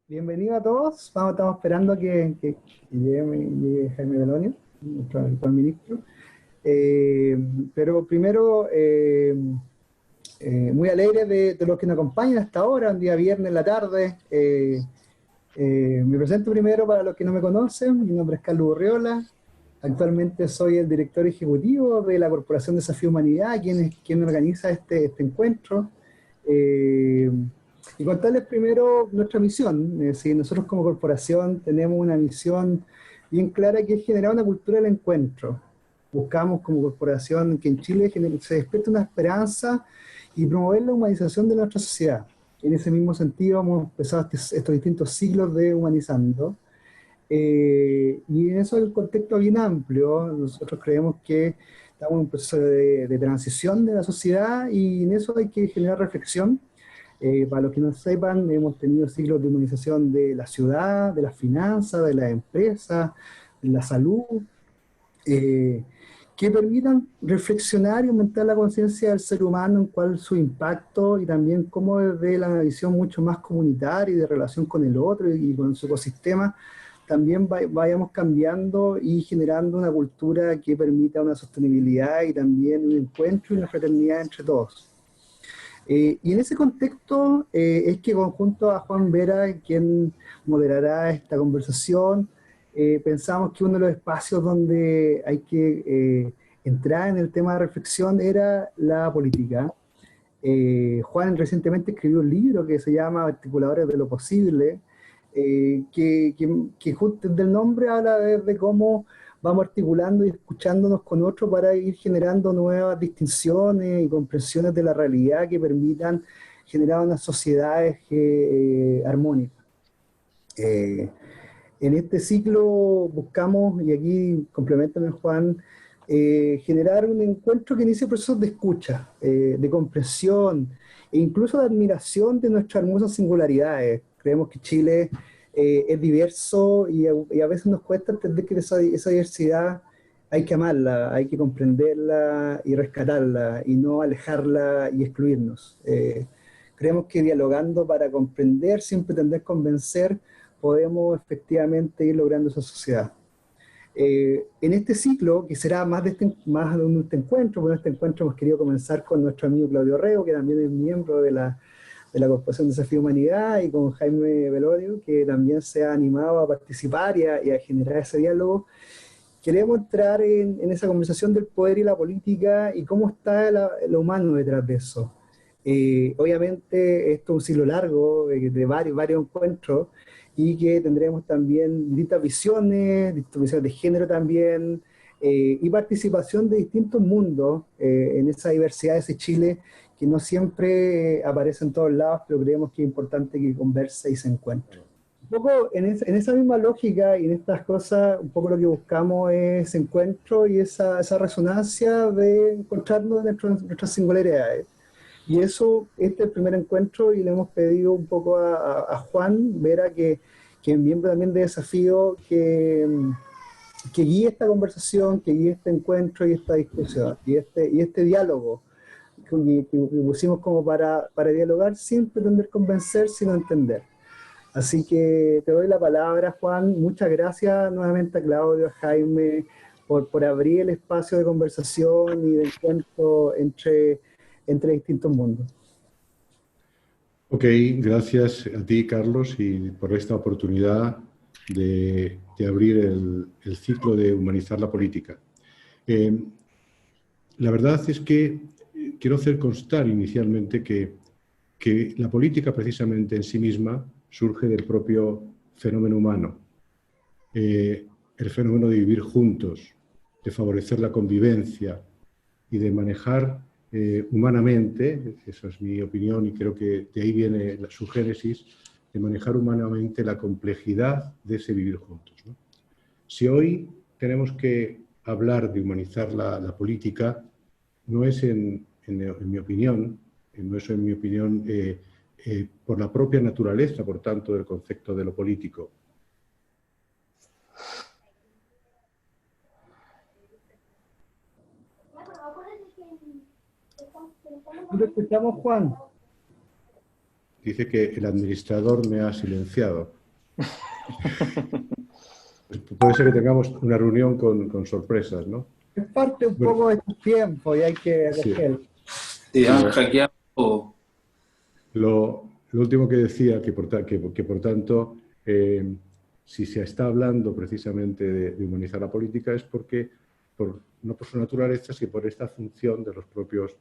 Bienvenido a todos. Estamos esperando que llegue Jaime Belonio, nuestro actual ministro. Eh, pero primero, muy alegre de los que nos acompañan hasta ahora, un día viernes en la tarde. Me presento primero para los que no me conocen. Mi nombre es Carlos Urriola. Actualmente soy el director ejecutivo de la Corporación Desafío Humanidad, quien organiza este encuentro. Eh, y contarles primero nuestra misión. Si nosotros como corporación tenemos una misión bien clara, que es generar una cultura del encuentro. Buscamos como corporación que en Chile se despierte una esperanza y promover la humanización de nuestra sociedad. En ese mismo sentido hemos empezado estos distintos siglos de humanizando. Y en eso el contexto bien amplio. Nosotros creemos que estamos en un proceso de transición de la sociedad y en eso hay que generar reflexión. Para los que no sepan, hemos tenido siglos de humanización de la ciudad, de las finanzas, de las empresas, de la salud, eh, que permitan reflexionar y aumentar la conciencia del ser humano en cuál es su impacto y también cómo desde la visión mucho más comunitaria y de relación con el otro y con su ecosistema, también vayamos cambiando y generando una cultura que permita una sostenibilidad y también un encuentro y una fraternidad entre todos. Y en ese contexto es que conjunto a Juan Vera, quien moderará esta conversación, pensamos que uno de los espacios donde hay que entrar en el tema de reflexión era la política. Juan recientemente escribió un libro que se llama Articuladores de lo Posible, que justo desde el nombre habla de cómo vamos articulando y escuchándonos con otros para ir generando nuevas distinciones y comprensiones de la realidad que permitan generar unas sociedades armónicas. Eh, en este ciclo buscamos, y aquí complementame Juan, generar un encuentro que inicie procesos de escucha, de comprensión e incluso de admiración de nuestras hermosas singularidades. Creemos que Chile es diverso y a veces nos cuesta entender que esa diversidad hay que amarla, hay que comprenderla y rescatarla y no alejarla y excluirnos. Creemos que dialogando para comprender, sin pretender convencer, podemos efectivamente ir logrando esa sociedad. En este ciclo, que será más de un encuentro, porque en este encuentro hemos querido comenzar con nuestro amigo Claudio Rego, que también es miembro de la Corporación Desafío Humanidad, y con Jaime Velorio, que también se ha animado a participar y a generar ese diálogo. Queremos entrar en esa conversación del poder y la política y cómo está lo humano detrás de eso. Obviamente esto es un ciclo largo de varios encuentros y que tendremos también distintas visiones de género también, y participación de distintos mundos en esa diversidad de ese Chile que no siempre aparece en todos lados, pero creemos que es importante que converse y se encuentre. Un poco en esa misma lógica y en estas cosas, un poco lo que buscamos es ese encuentro y esa resonancia de encontrarnos en nuestras singularidades. Y eso, este es el primer encuentro y le hemos pedido un poco a Juan Vera, que es miembro también de Desafío, que guíe esta conversación, que guíe este encuentro y esta discusión y este diálogo que pusimos como para dialogar sin pretender convencer, sino entender. Así que te doy la palabra, Juan. Muchas gracias nuevamente a Claudio, a Jaime, por abrir el espacio de conversación y de encuentro entre distintos mundos. Ok, gracias a ti, Carlos, y por esta oportunidad de abrir el ciclo de humanizar la política. La verdad es que quiero hacer constar inicialmente que la política precisamente en sí misma surge del propio fenómeno humano, el fenómeno de vivir juntos, de favorecer la convivencia y de manejar humanamente, eso es mi opinión y creo que de ahí viene su génesis, de manejar humanamente la complejidad de ese vivir juntos, ¿no? Si hoy tenemos que hablar de humanizar la política, no es en mi opinión, no es en mi opinión por la propia naturaleza, por tanto, del concepto de lo político. Lo escuchamos, Juan. Dice que el administrador me ha silenciado. Pues puede ser que tengamos una reunión con sorpresas, ¿no? Es parte un Bueno, poco de tu tiempo y hay que sí. acoger. Sí, han Lo, hackeado todo. lo último que decía, que por tanto, si se está hablando precisamente de humanizar la política es porque, no por su naturaleza, sino por esta función de los propios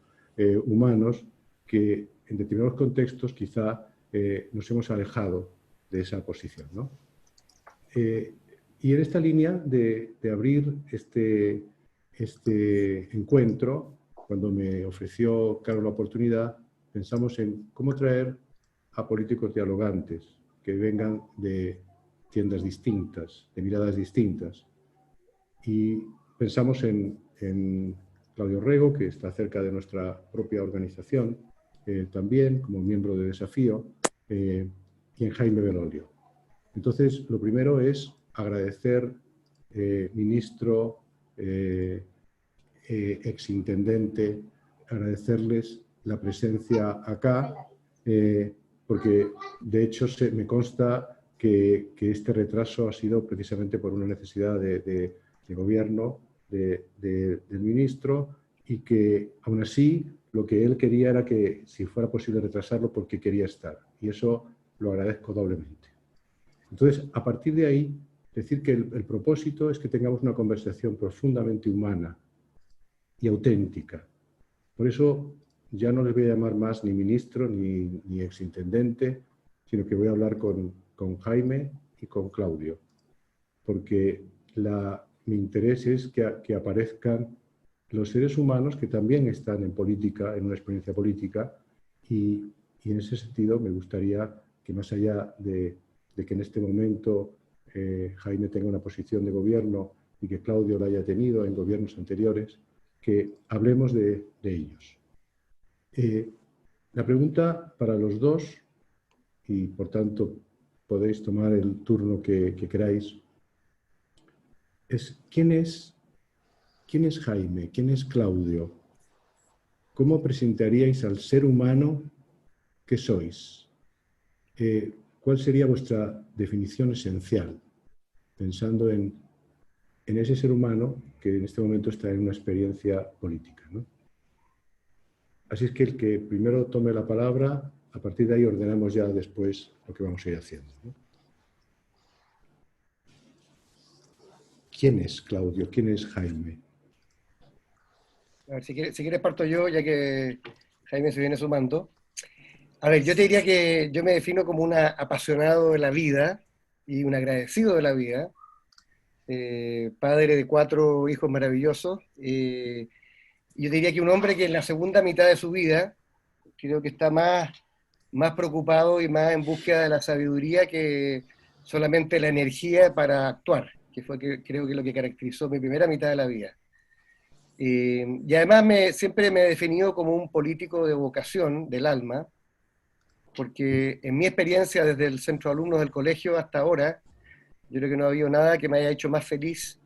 humanos que en determinados contextos quizá nos hemos alejado de esa posición, ¿no? Y en esta línea de abrir este encuentro, cuando me ofreció Carlos la oportunidad, pensamos en cómo traer a políticos dialogantes que vengan de tiendas distintas, de miradas distintas. Y pensamos en Claudio Rego, que está cerca de nuestra propia organización, también como miembro de Desafío, y en Jaime Belolio. Entonces, lo primero es agradecer, ministro, exintendente, agradecerles la presencia acá, porque de hecho me consta que este retraso ha sido precisamente por una necesidad de gobierno del ministro y que aún así lo que él quería era que si fuera posible retrasarlo porque quería estar, y eso lo agradezco doblemente. Entonces, a partir de ahí, decir que el propósito es que tengamos una conversación profundamente humana y auténtica. Por eso ya no les voy a llamar más ni ministro ni exintendente, sino que voy a hablar con Jaime y con Claudio, porque mi interés es que aparezcan los seres humanos que también están en política, en una experiencia política, y en ese sentido me gustaría que más allá de que en este momento Jaime tenga una posición de gobierno y que Claudio la haya tenido en gobiernos anteriores, que hablemos de ellos. La pregunta para los dos, y por tanto podéis tomar el turno que queráis, es ¿quién es Jaime? ¿Quién es Claudio? ¿Cómo presentaríais al ser humano que sois? ¿Cuál sería vuestra definición esencial? Pensando en ese ser humano que en este momento está en una experiencia política, ¿no? Así es que el que primero tome la palabra, a partir de ahí ordenamos ya después lo que vamos a ir haciendo, ¿no? ¿Quién es Claudio? ¿Quién es Jaime? A ver, si quieres parto yo, ya que Jaime se viene sumando. A ver, yo te diría que yo me defino como un apasionado de la vida y un agradecido de la vida, padre de 4 hijos maravillosos. Yo diría que un hombre que en la segunda mitad de su vida creo que está más preocupado y más en búsqueda de la sabiduría que solamente la energía para actuar, que fue creo que lo que caracterizó mi primera mitad de la vida. Y además siempre me he definido como un político de vocación, del alma, porque en mi experiencia desde el centro de alumnos del colegio hasta ahora, yo creo que no ha habido nada que me haya hecho más feliz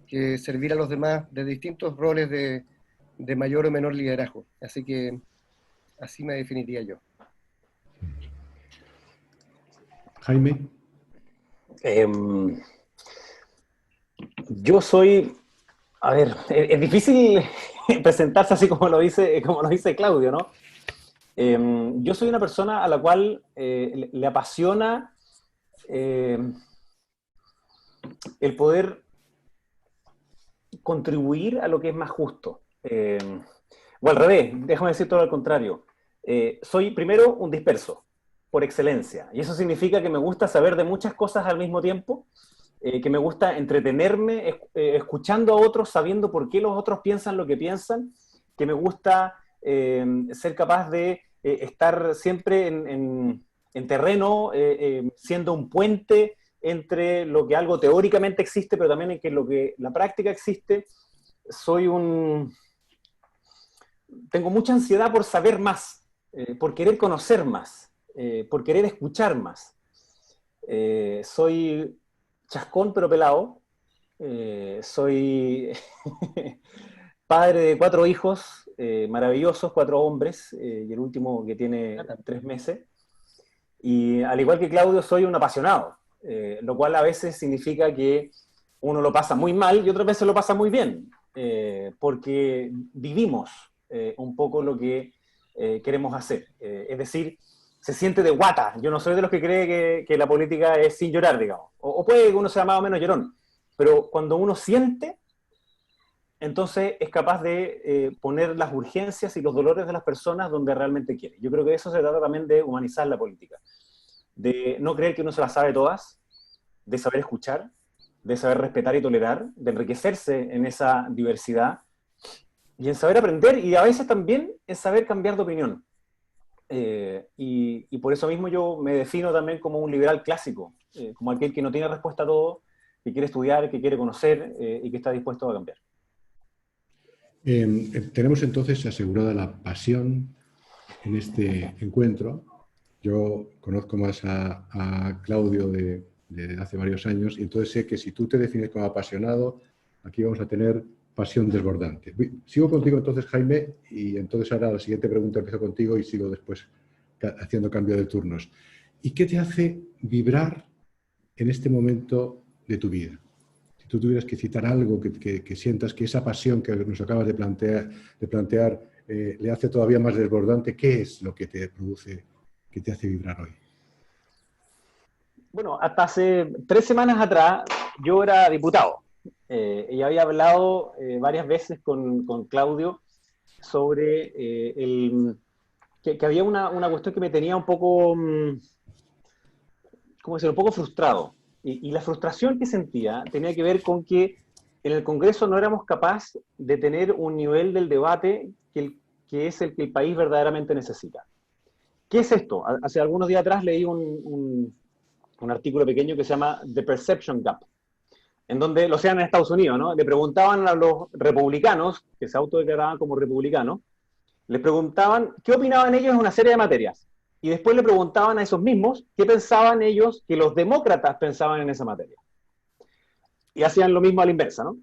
que servir a los demás de distintos roles de mayor o menor liderazgo. Así que así me definiría yo. Jaime. Yo soy, a ver, es difícil presentarse así como lo dice Claudio, ¿no? Yo soy una persona a la cual le apasiona el poder contribuir a lo que es más justo. O al revés, déjame decir todo al contrario. Soy primero un disperso, por excelencia. Y eso significa que me gusta saber de muchas cosas al mismo tiempo, que me gusta entretenerme escuchando a otros, sabiendo por qué los otros piensan lo que piensan, que me gusta ser capaz de estar siempre en terreno, siendo un puente entre lo que algo teóricamente existe, pero también en que lo que la práctica existe. Tengo mucha ansiedad por saber más, por querer conocer más, por querer escuchar más. Soy chascón pero pelado. Soy padre de 4 hijos maravillosos, 4 hombres, y el último que tiene 3 meses. Y al igual que Claudio, soy un apasionado. lo cual a veces significa que uno lo pasa muy mal y otras veces lo pasa muy bien, porque vivimos un poco lo que queremos hacer. Es decir, se siente de guata. Yo no soy de los que cree que la política es sin llorar, digamos. O puede que uno sea más o menos llorón, pero cuando uno siente, entonces es capaz de poner las urgencias y los dolores de las personas donde realmente quiere. Yo creo que eso se trata también de humanizar la política, de no creer que uno se las sabe todas, de saber escuchar, de saber respetar y tolerar, de enriquecerse en esa diversidad y en saber aprender y a veces también en saber cambiar de opinión. Y por eso mismo yo me defino también como un liberal clásico, como aquel que no tiene respuesta a todo, que quiere estudiar, que quiere conocer y que está dispuesto a cambiar. Tenemos entonces asegurada la pasión en este encuentro. Yo conozco más a Claudio de hace varios años y entonces sé que si tú te defines como apasionado, aquí vamos a tener pasión desbordante. Sigo contigo entonces, Jaime, y entonces ahora la siguiente pregunta empiezo contigo y sigo después haciendo cambio de turnos. ¿Y qué te hace vibrar en este momento de tu vida? Si tú tuvieras que citar algo que sientas que esa pasión que nos acabas de plantear le hace todavía más desbordante, ¿qué es lo que te produce, que te hace vibrar hoy? Bueno, hasta hace 3 semanas atrás yo era diputado y había hablado varias veces con Claudio sobre que había una cuestión que me tenía un poco, ¿cómo decirlo?, un poco frustrado. Y la frustración que sentía tenía que ver con que en el Congreso no éramos capaces de tener un nivel del debate que es el que el país verdaderamente necesita. ¿Qué es esto? Hace algunos días atrás leí un artículo pequeño que se llama The Perception Gap, en donde lo sean en Estados Unidos, ¿no? Le preguntaban a los republicanos, que se autodeclaraban como republicanos, les preguntaban qué opinaban ellos en una serie de materias. Y después le preguntaban a esos mismos qué pensaban ellos que los demócratas pensaban en esa materia. Y hacían lo mismo a la inversa, ¿no?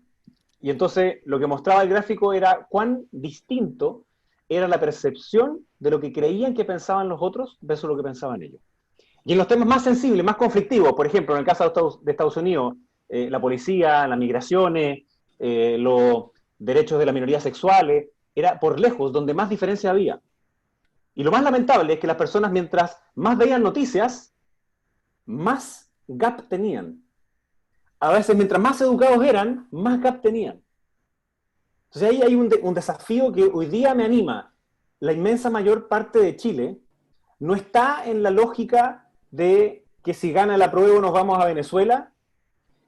Y entonces lo que mostraba el gráfico era cuán distinto era la percepción de lo que creían que pensaban los otros versus lo que pensaban ellos. Y en los temas más sensibles, más conflictivos, por ejemplo, en el caso de Estados Unidos, la policía, las migraciones, los derechos de las minorías sexuales, era por lejos donde más diferencia había. Y lo más lamentable es que las personas, mientras más veían noticias, más gap tenían. A veces, mientras más educados eran, más gap tenían. Entonces ahí hay un desafío que hoy día me anima. La inmensa mayor parte de Chile no está en la lógica de que si gana el apruebo nos vamos a Venezuela,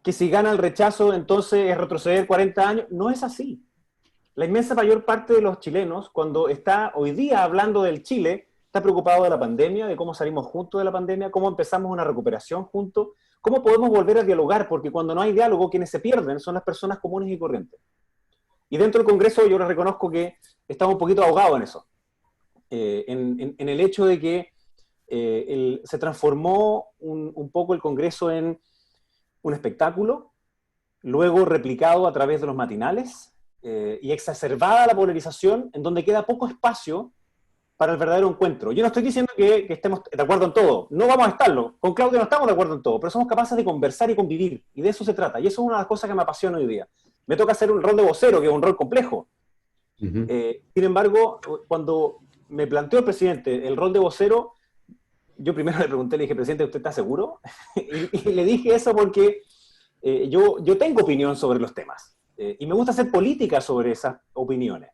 que si gana el rechazo entonces es retroceder 40 años. No es así. La inmensa mayor parte de los chilenos, cuando está hoy día hablando del Chile, está preocupado de la pandemia, de cómo salimos juntos de la pandemia, cómo empezamos una recuperación juntos, cómo podemos volver a dialogar, porque cuando no hay diálogo, quienes se pierden son las personas comunes y corrientes. Y dentro del Congreso yo les reconozco que estamos un poquito ahogados en eso, en el hecho de que se transformó un poco el Congreso en un espectáculo, luego replicado a través de los matinales, y exacerbada la polarización, en donde queda poco espacio para el verdadero encuentro. Yo no estoy diciendo que estemos de acuerdo en todo, no vamos a estarlo, con Claudio no estamos de acuerdo en todo, pero somos capaces de conversar y convivir, y de eso se trata, y eso es una de las cosas que me apasiona hoy día. Me toca hacer un rol de vocero, que es un rol complejo. Sin embargo, cuando me planteó el presidente el rol de vocero, yo primero le pregunté, le dije, presidente, ¿usted está seguro? y le dije eso porque yo tengo opinión sobre los temas, y me gusta hacer política sobre esas opiniones.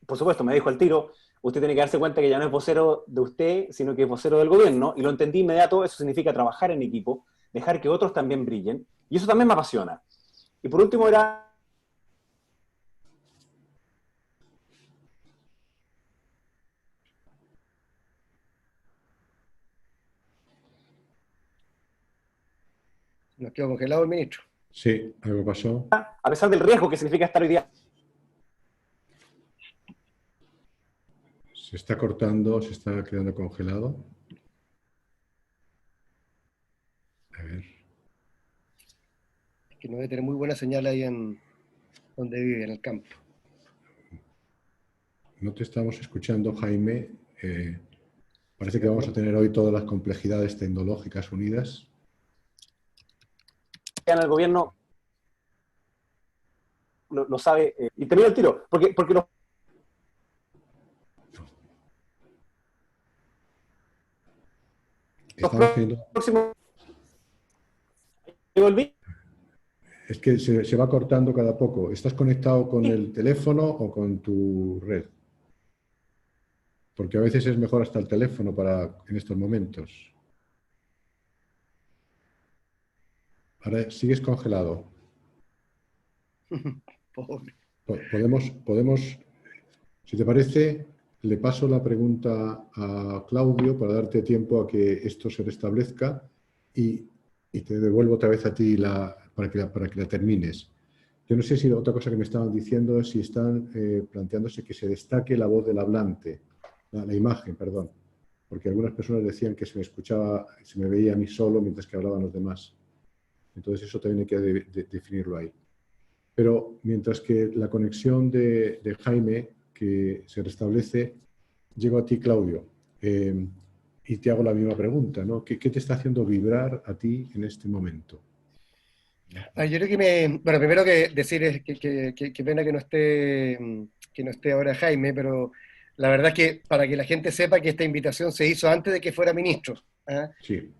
Por supuesto, me dijo al tiro, usted tiene que darse cuenta que ya no es vocero de usted, sino que es vocero del gobierno, y lo entendí inmediato. Eso significa trabajar en equipo, dejar que otros también brillen, y eso también me apasiona. Y por último era... Nos quedó congelado el ministro. Sí, algo pasó. A pesar del riesgo que significa estar hoy día... Se está cortando, se está quedando congelado. A ver. Que no debe tener muy buena señal ahí en donde vive, en el campo. No te estamos escuchando, Jaime. Parece que vamos a tener hoy todas las complejidades tecnológicas unidas. en el gobierno lo sabe, y termino el tiro, porque los Estamos teniendo... próximos... ¿Me volví? Es que se va cortando cada poco. ¿Estás conectado con el teléfono o con tu red? Porque a veces es mejor hasta el teléfono en estos momentos. Ahora sigues congelado. Pobre. Podemos, si te parece, le paso la pregunta a Claudio para darte tiempo a que esto se restablezca y te devuelvo otra vez a ti para que la termines. Yo no sé si otra cosa que me estaban diciendo es si están planteándose que se destaque la voz del hablante, la imagen, perdón, porque algunas personas decían que se me escuchaba, se me veía a mí solo mientras que hablaban los demás. Entonces eso también hay que definirlo ahí. Pero mientras que la conexión de Jaime, que se restablece, llego a ti, Claudio, y te hago la misma pregunta, ¿no? ¿Qué te está haciendo vibrar a ti en este momento? Yo creo que bueno, primero que decir es que pena que no esté ahora Jaime, pero la verdad es que para que la gente sepa que esta invitación se hizo antes de que fuera ministro. ¿Ah? Sí.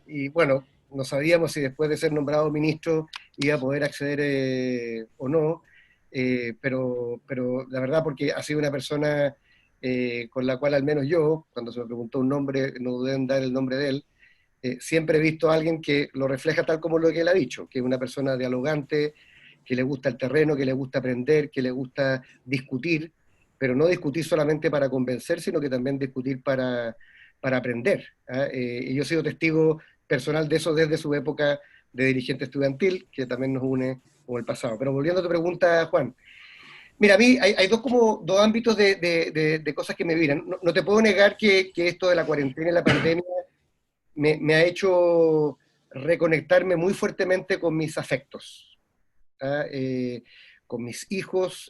Y bueno, no sabíamos si después de ser nombrado ministro iba a poder acceder o no, pero la verdad porque ha sido una persona con la cual al menos yo, cuando se me preguntó un nombre, no dudé en dar el nombre de él. Siempre he visto a alguien que lo refleja tal como lo que él ha dicho, que es una persona dialogante, que le gusta el terreno, que le gusta aprender, que le gusta discutir, pero no discutir solamente para convencer, sino que también discutir para aprender. ¿Ah? Y yo he sido testigo personal de eso desde su época de dirigente estudiantil, que también nos une con el pasado. Pero volviendo a tu pregunta, Juan, mira, a mí hay dos ámbitos de cosas que me viran. No te puedo negar que esto de la cuarentena y la pandemia me ha hecho reconectarme muy fuertemente con mis afectos, ¿ah? Con mis hijos,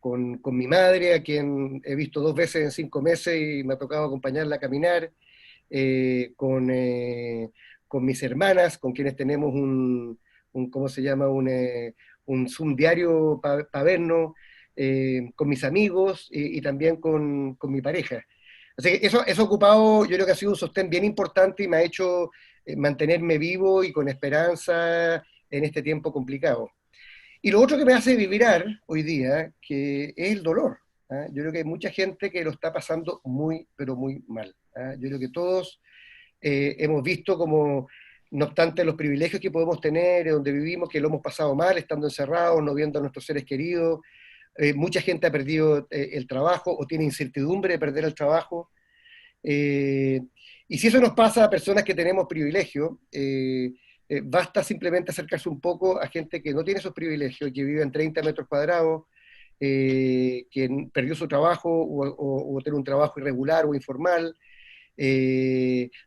con mi madre, a quien he visto 2 veces en 5 meses y me ha tocado acompañarla a caminar, con mis hermanas, con quienes tenemos ¿cómo se llama? Un Zoom diario para vernos, con mis amigos y también con mi pareja. Así que eso ha ocupado, yo creo que ha sido un sostén bien importante y me ha hecho mantenerme vivo y con esperanza en este tiempo complicado. Y lo otro que me hace vibrar hoy día, que es el dolor. ¿Ah? Yo creo que hay mucha gente que lo está pasando muy, pero muy mal. ¿Ah? Yo creo que todos hemos visto como, no obstante los privilegios que podemos tener, donde vivimos, que lo hemos pasado mal, estando encerrados, no viendo a nuestros seres queridos. Mucha gente ha perdido el trabajo o tiene incertidumbre de perder el trabajo. Eh, y si eso nos pasa a personas que tenemos privilegio, basta simplemente acercarse un poco a gente que no tiene esos privilegios, que vive en 30 metros cuadrados, que perdió su trabajo o tiene un trabajo irregular o informal,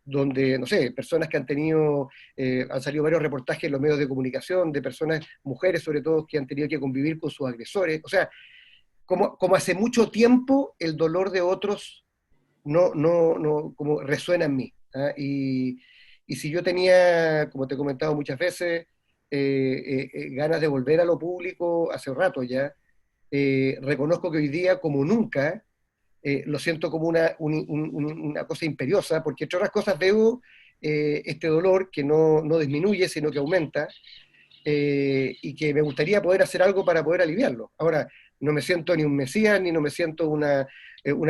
donde, no sé, personas que han salido varios reportajes en los medios de comunicación, de personas, mujeres sobre todo, que han tenido que convivir con sus agresores. O sea, como hace mucho tiempo el dolor de otros no, como resuena en mí. ¿Ah? Y si yo tenía, como te he comentado muchas veces, ganas de volver a lo público hace rato ya, reconozco que hoy día, como nunca, lo siento como una cosa imperiosa, porque entre otras cosas veo este dolor que no disminuye, sino que aumenta, y que me gustaría poder hacer algo para poder aliviarlo. Ahora, no me siento ni un mesías, ni no me siento una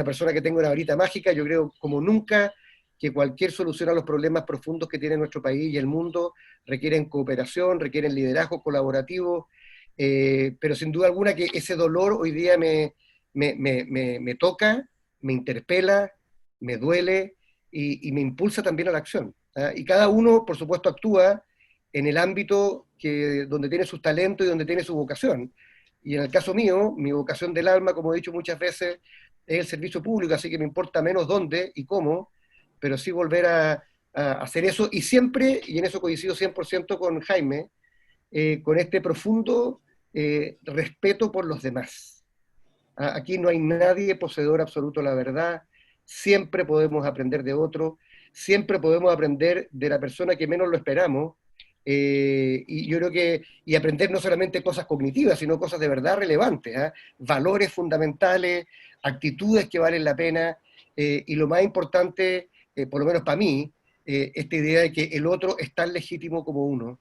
persona que tenga una varita mágica. Yo creo como nunca que cualquier solución a los problemas profundos que tiene nuestro país y el mundo requieren cooperación, requieren liderazgo colaborativo, pero sin duda alguna que ese dolor hoy día me toca, me interpela, me duele y me impulsa también a la acción. ¿Ah? Y cada uno, por supuesto, actúa en el ámbito donde tiene sus talentos y donde tiene su vocación. Y en el caso mío, mi vocación del alma, como he dicho muchas veces, es el servicio público, así que me importa menos dónde y cómo, pero sí volver a hacer eso y siempre, y en eso coincido 100% con Jaime, con este profundo respeto por los demás. Aquí no hay nadie poseedor absoluto de la verdad, siempre podemos aprender de otro, siempre podemos aprender de la persona que menos lo esperamos, y yo creo que, y aprender no solamente cosas cognitivas, sino cosas de verdad relevantes, ¿ah? Valores fundamentales, actitudes que valen la pena, y lo más importante, por lo menos para mí, esta idea de que el otro es tan legítimo como uno,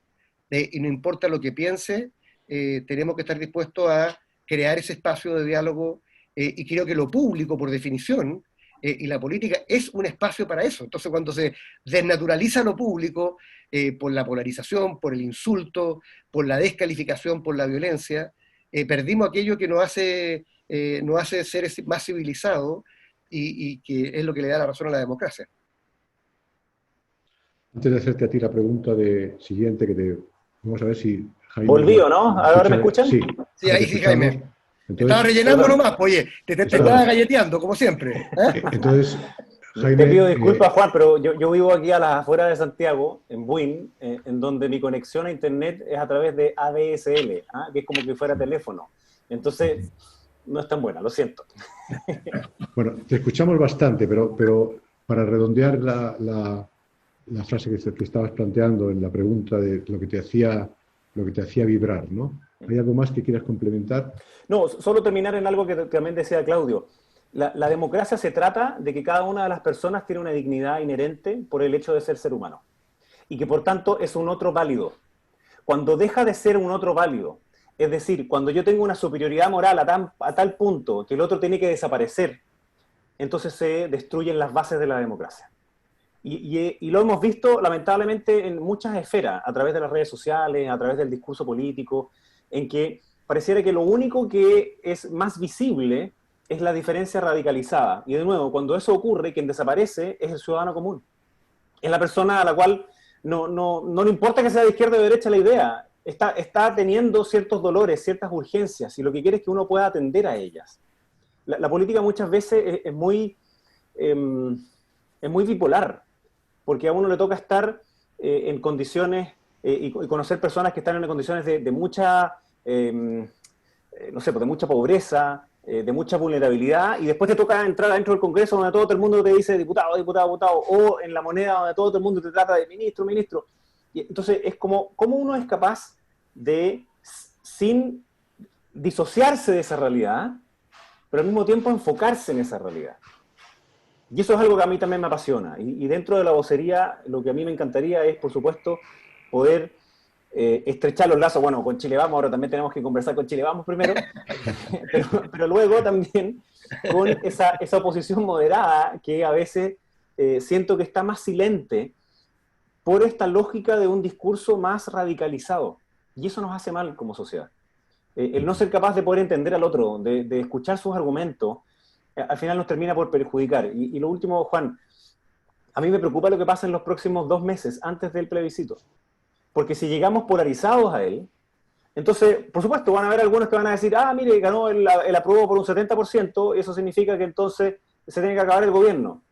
y no importa lo que piense, tenemos que estar dispuestos a crear ese espacio de diálogo, y creo que lo público, por definición, y la política es un espacio para eso. Entonces, cuando se desnaturaliza lo público, por la polarización, por el insulto, por la descalificación, por la violencia, perdimos aquello que nos hace seres más civilizados, y que es lo que le da la razón a la democracia. Antes de hacerte a ti la pregunta siguiente, vamos a ver si Jaime... Volvió, ¿no? ¿Ahora me escuchan? Sí, Sí, ahí sí, Jaime. Entonces, estaba rellenando nomás, oye, te estaba galleteando, como siempre. Entonces, Jaime... Te pido disculpas, Juan, pero yo vivo aquí a las afueras de Santiago, en Buin, en donde mi conexión a internet es a través de ADSL, que es como que fuera teléfono. Entonces, no es tan buena, lo siento. Bueno, te escuchamos bastante, pero para redondear la frase que estabas planteando en la pregunta de lo que te hacía vibrar, ¿no? ¿Hay algo más que quieras complementar? No, solo terminar en algo que también decía Claudio. La democracia se trata de que cada una de las personas tiene una dignidad inherente por el hecho de ser humano. Y que por tanto es un otro válido. Cuando deja de ser un otro válido, es decir, cuando yo tengo una superioridad moral a tal punto que el otro tiene que desaparecer, entonces se destruyen las bases de la democracia. Y lo hemos visto lamentablemente en muchas esferas, a través de las redes sociales, a través del discurso político, en que pareciera que lo único que es más visible es la diferencia radicalizada. Y de nuevo, cuando eso ocurre, quien desaparece es el ciudadano común. Es la persona a la cual no le importa que sea de izquierda o de derecha la idea. Está teniendo ciertos dolores, ciertas urgencias, y lo que quiere es que uno pueda atender a ellas. La política muchas veces es muy bipolar, porque a uno le toca estar en condiciones y conocer personas que están en condiciones de mucha, no sé, de mucha pobreza, de mucha vulnerabilidad, y después te toca entrar adentro del Congreso donde todo el mundo te dice diputado, diputado, diputado, o en la moneda donde todo el mundo te trata de ministro, ministro. Y entonces es como uno es capaz de, sin disociarse de esa realidad, pero al mismo tiempo enfocarse en esa realidad. Y eso es algo que a mí también me apasiona. Y dentro de la vocería, lo que a mí me encantaría es, por supuesto, poder estrechar los lazos. Bueno, con Chile Vamos, ahora también tenemos que conversar con Chile Vamos primero, pero luego también con esa oposición moderada que a veces siento que está más silente por esta lógica de un discurso más radicalizado. Y eso nos hace mal como sociedad. El no ser capaz de poder entender al otro, de escuchar sus argumentos, al final nos termina por perjudicar. Y lo último, Juan, a mí me preocupa lo que pasa en los próximos 2 meses antes del plebiscito. Porque si llegamos polarizados a él, entonces, por supuesto, van a haber algunos que van a decir, mire, ganó el apruebo por un 70%, eso significa que entonces se tiene que acabar el gobierno.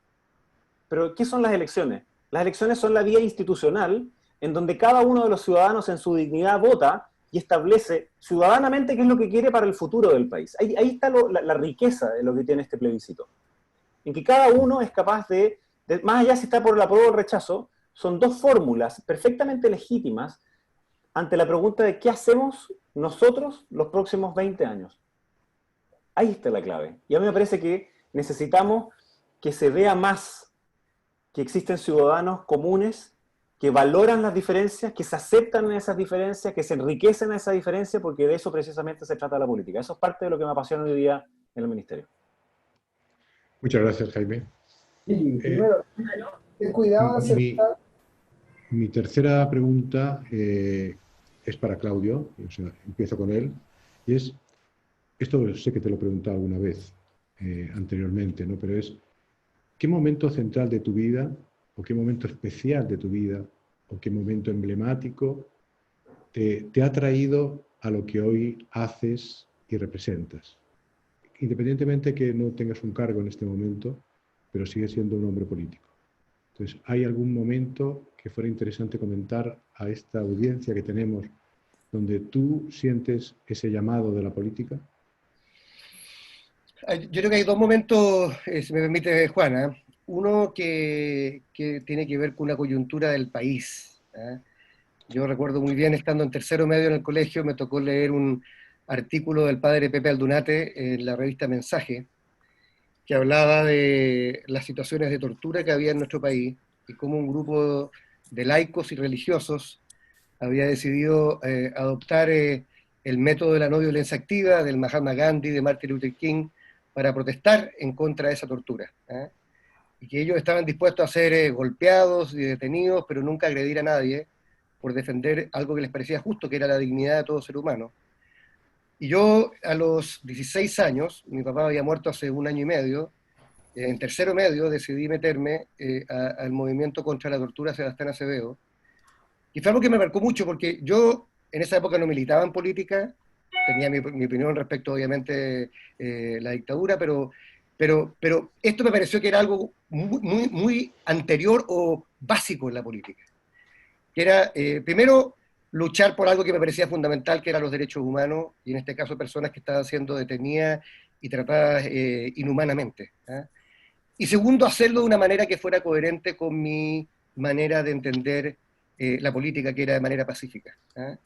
Pero, ¿qué son las elecciones? Las elecciones son la vía institucional en donde cada uno de los ciudadanos en su dignidad vota y establece ciudadanamente qué es lo que quiere para el futuro del país. Ahí está la riqueza de lo que tiene este plebiscito. En que cada uno es capaz de, más allá si está por el apruebo o el rechazo, son 2 fórmulas perfectamente legítimas ante la pregunta de qué hacemos nosotros los próximos 20 años. Ahí está la clave. Y a mí me parece que necesitamos que se vea más que existen ciudadanos comunes que valoran las diferencias, que se aceptan en esas diferencias, que se enriquecen en esa diferencia, porque de eso precisamente se trata la política. Eso es parte de lo que me apasiona hoy día en el Ministerio. Muchas gracias, Jaime. Primero, ten cuidado de aceptar. Mi tercera pregunta es para Claudio, o sea, empiezo con él, y es, esto sé que te lo he preguntado alguna vez anteriormente, ¿no? Pero es, ¿qué momento central de tu vida, o qué momento especial de tu vida, o qué momento emblemático te ha traído a lo que hoy haces y representas? Independientemente que no tengas un cargo en este momento, pero sigues siendo un hombre político. Entonces, ¿hay algún momento que fuera interesante comentar a esta audiencia que tenemos donde tú sientes ese llamado de la política? Yo creo que hay 2 momentos, si me permite, Juana. Uno que tiene que ver con una coyuntura del país. ¿Ah? Yo recuerdo muy bien, estando en tercero medio en el colegio, me tocó leer un artículo del padre Pepe Aldunate en la revista Mensaje, que hablaba de las situaciones de tortura que había en nuestro país y cómo un grupo de laicos y religiosos había decidido adoptar el método de la no violencia activa del Mahatma Gandhi, de Martin Luther King, para protestar en contra de esa tortura. ¿Eh? Y que ellos estaban dispuestos a ser golpeados y detenidos, pero nunca agredir a nadie por defender algo que les parecía justo, que era la dignidad de todo ser humano. Y yo, a los 16 años, mi papá había muerto hace un año y medio, en tercero medio decidí meterme al movimiento contra la tortura Sebastián Acevedo, y fue algo que me marcó mucho, porque yo en esa época no militaba en política, tenía mi opinión respecto, obviamente, la dictadura, pero esto me pareció que era algo muy anterior o básico en la política, que era, primero, luchar por algo que me parecía fundamental, que eran los derechos humanos, y en este caso personas que estaban siendo detenidas y tratadas inhumanamente. ¿Eh? Y segundo, hacerlo de una manera que fuera coherente con mi manera de entender la política, que era de manera pacífica. ¿Eh?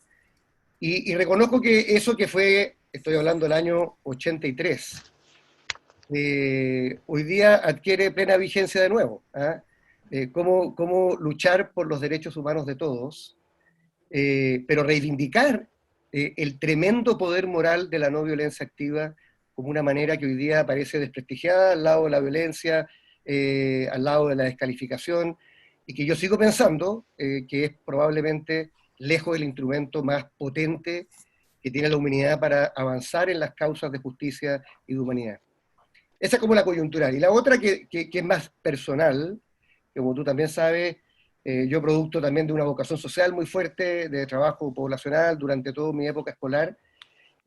Y reconozco que eso que fue, estoy hablando del año 83, hoy día adquiere plena vigencia de nuevo. ¿Eh? Cómo luchar por los derechos humanos de todos, pero reivindicar el tremendo poder moral de la no violencia activa como una manera que hoy día parece desprestigiada al lado de la violencia, al lado de la descalificación, y que yo sigo pensando que es probablemente lejos el instrumento más potente que tiene la humanidad para avanzar en las causas de justicia y de humanidad. Esa es como la coyuntural. Y la otra que es más personal, que como tú también sabes, yo producto también de una vocación social muy fuerte, de trabajo poblacional durante toda mi época escolar.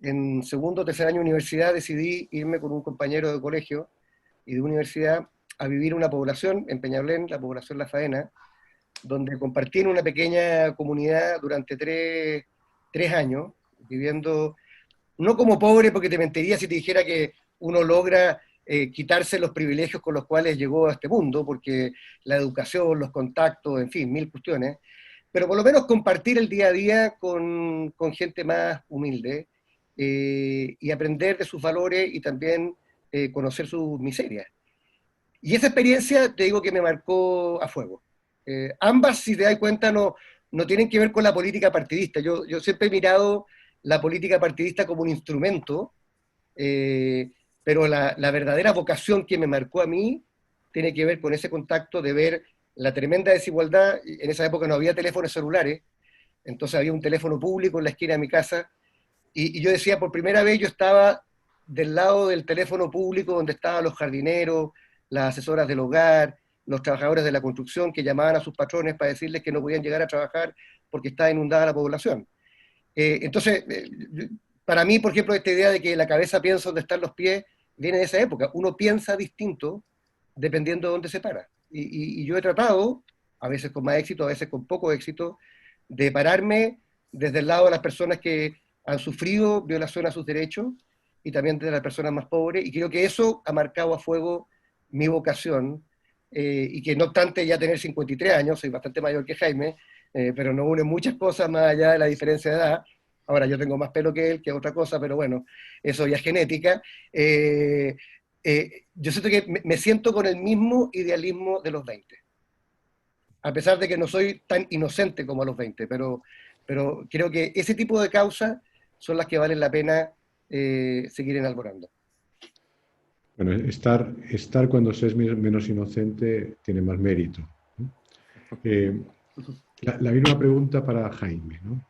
En segundo o tercer año de universidad decidí irme con un compañero de colegio y de universidad a vivir una población en Peñalolén, la población La Faena, donde compartí en una pequeña comunidad durante tres años, viviendo, no como pobre, porque te mentiría si te dijera que uno logra quitarse los privilegios con los cuales llegó a este mundo, porque la educación, los contactos, en fin, mil cuestiones, pero por lo menos compartir el día a día con gente más humilde, y aprender de sus valores y también conocer sus miserias. Y esa experiencia, te digo que me marcó a fuego. Ambas, si te das cuenta, no tienen que ver con la política partidista. Yo siempre he mirado la política partidista como un instrumento, pero la verdadera vocación que me marcó a mí tiene que ver con ese contacto de ver la tremenda desigualdad. En esa época no había teléfonos celulares, entonces había un teléfono público en la esquina de mi casa, y yo decía, por primera vez yo estaba del lado del teléfono público donde estaban los jardineros, las asesoras del hogar, los trabajadores de la construcción que llamaban a sus patrones para decirles que no podían llegar a trabajar porque estaba inundada la población. Entonces, para mí, por ejemplo, esta idea de que la cabeza piensa donde están los pies, viene de esa época. Uno piensa distinto dependiendo de dónde se para. Y yo he tratado, a veces con más éxito, a veces con poco éxito, de pararme desde el lado de las personas que han sufrido violación a sus derechos y también de las personas más pobres, y creo que eso ha marcado a fuego mi vocación, y que no obstante ya tener 53 años, soy bastante mayor que Jaime, pero nos unen muchas cosas más allá de la diferencia de edad. Ahora yo tengo más pelo que él, que es otra cosa, pero bueno, eso ya es genética. Yo siento que me siento con el mismo idealismo de los 20, a pesar de que no soy tan inocente como a los 20, pero creo que ese tipo de causas son las que valen la pena seguir enalborando. Bueno, estar cuando se es menos inocente tiene más mérito, ¿no? La misma pregunta para Jaime, ¿no?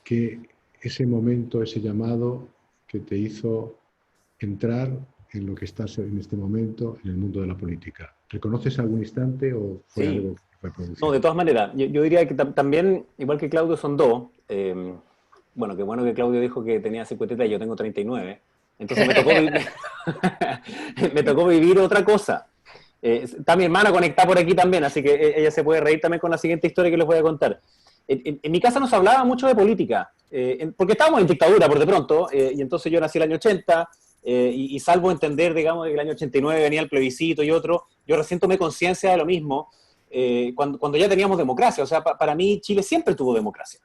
Que ese momento, ese llamado que te hizo entrar en lo que estás en este momento, en el mundo de la política. ¿Reconoces algún instante o fue Sí. algo que fue producido? No, de todas maneras, yo diría que también, igual que Claudio, son dos. Bueno, qué bueno que Claudio dijo que tenía 53 y yo tengo 39. Entonces me tocó vivir otra cosa. Está mi hermana conectada por aquí también, así que ella se puede reír también con la siguiente historia que les voy a contar. En mi casa no se hablaba mucho de política, porque estábamos en dictadura por de pronto, y entonces yo nací el año 80, y salvo entender, digamos, que el año 89 venía el plebiscito y otro, yo recién tomé conciencia de lo mismo cuando ya teníamos democracia. O sea, para mí Chile siempre tuvo democracia,